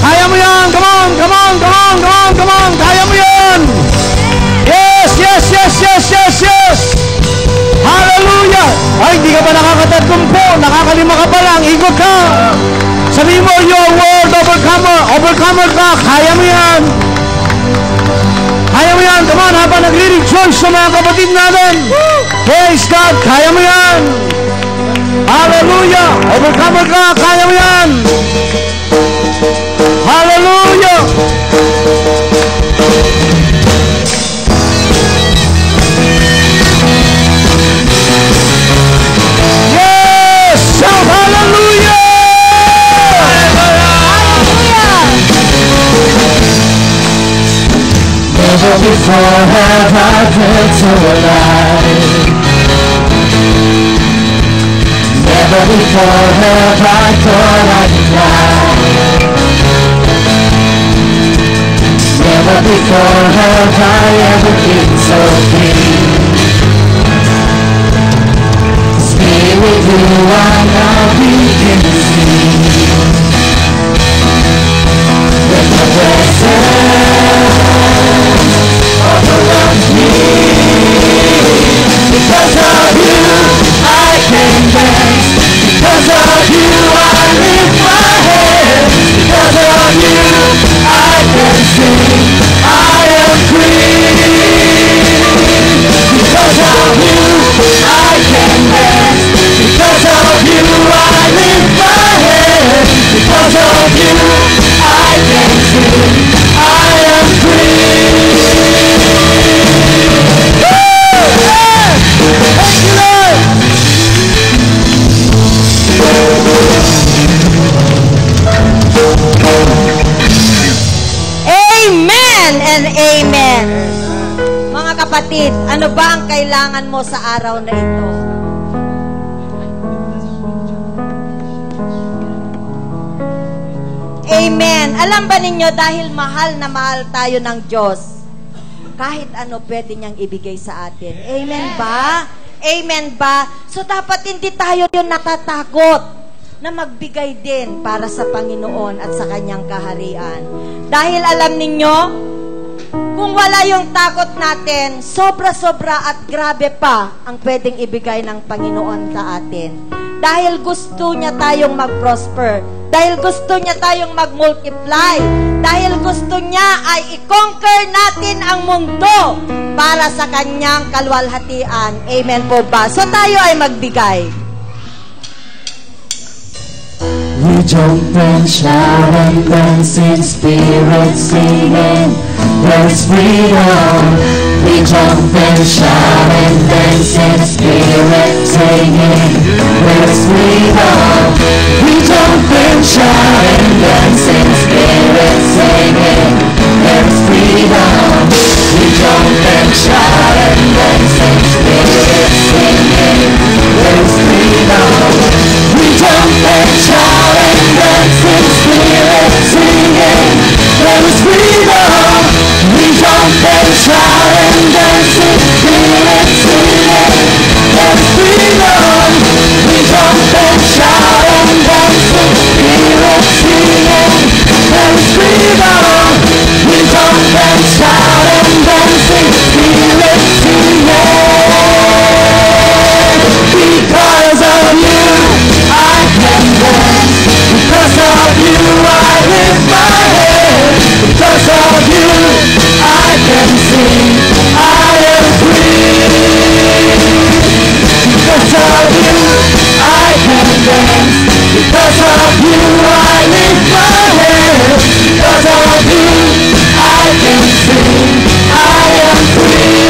Kaya mo yan. Come on, come on, come on, come on, come on. Kaya mo yan. Yes, yes, yes, yes, yes, yes. Hallelujah. Ay, hindi ka pa nakakatatlumpo. Nakakalima ka pa lang. Ikot ka. Sabihin mo, you are world overcomer. Overcomer ka. Kaya mo yan. Kaya mo yan. Come on, habang nagre-rejoice sa mga kapatid natin. Praise God. Kaya mo yan. Hallelujah. Overcomer ka. Kaya mo yan. Hallelujah. Yes. Shout hallelujah. Never before have I felt so alive. Never before have I thought I'd fly. Never before have I ever been so free. Stay with you and now we can see. With the presence overwhelms me. Because of you I can dance. Because of you I lift my hands. Because of you I can sing. I am free. Because of you I can dance. Because of you I lift my hands. Because of you I can sing. I am free. Thank you, Lord. Amen and amen. Mga kapatid, ano ba ang kailangan mo sa araw na ito? Amen. Alam ba ninyo, dahil mahal na mahal tayo ng Diyos, kahit ano pwede niyang ibigay sa atin. Amen ba? Amen ba? So dapat hindi tayo yung natatakot na magbigay din para sa Panginoon at sa Kanyang kaharian. Dahil alam ninyo, kung wala yung takot natin, sobra-sobra at grabe pa ang pwedeng ibigay ng Panginoon sa atin. Dahil gusto niya tayong mag-prosper. Dahil gusto niya tayong mag-multiply. Dahil gusto niya ay i-conquer natin ang mundo para sa Kanyang kalwalhatian. Amen po ba? So tayo ay magbigay. We jump and shout and dance in spirit singing. There's freedom. We jump and shout and dance in spirit singing. There's freedom. We jump and shout and dance in spirit singing. There's freedom. We jump and shout and dance in spirit singing. There's freedom. We jump and shout and dance in spirit singing. There's freedom. We jump and shout and dance in spirit singing. There's freedom. We jump and shout and dance in spirit singing. There's freedom. We jump and shout and dance in spirit singing. Because of you, I can dance. Because of you, I lift my head. Because of you, I can sing. I am free. Because of you, I can dance. Because of you, I lift my head. Because of you, I can sing. I am free.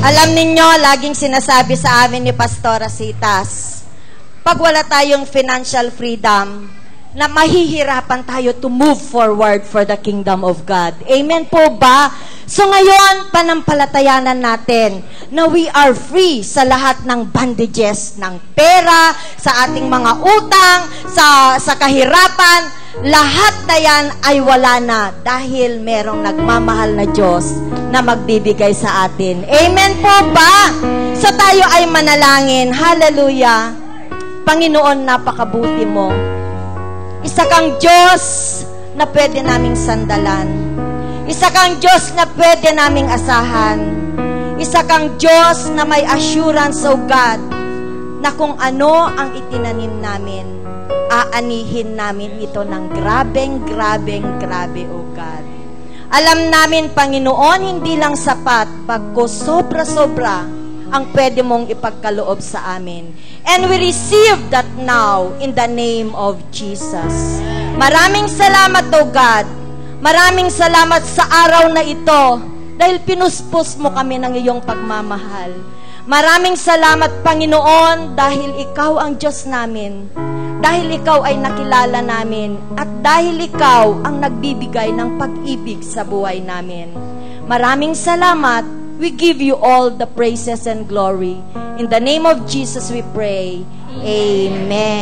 Alam ninyo, laging sinasabi sa amin ni Pastora Citas, pag wala tayong financial freedom, na mahihirapan tayo to move forward for the kingdom of God. Amen po ba? So ngayon, panampalatayanan natin na we are free sa lahat ng bandages ng pera, sa ating mga utang, sa kahirapan. Lahat na yan ay wala na dahil merong nagmamahal na Diyos na magbibigay sa atin. Amen po ba? So tayo ay manalangin. Hallelujah. Panginoon, napakabuti mo. Isa kang Diyos na pwede naming sandalan. Isa kang Diyos na pwede naming asahan. Isa kang Diyos na may assurance, O God, na kung ano ang itinanim namin, aanihin namin ito ng grabe, O God. Alam namin, Panginoon, hindi lang sapat, bagkus sobra-sobra ang pwede mong ipagkaloob sa amin. And we receive that now in the name of Jesus. Maraming salamat, O God. Maraming salamat sa araw na ito dahil pinuspos mo kami ng iyong pagmamahal. Maraming salamat, Panginoon, dahil ikaw ang Diyos namin. Dahil ikaw ay nakilala namin at dahil ikaw ang nagbibigay ng pag-ibig sa buhay namin. Maraming salamat. We give you all the praises and glory. In the name of Jesus we pray. Amen.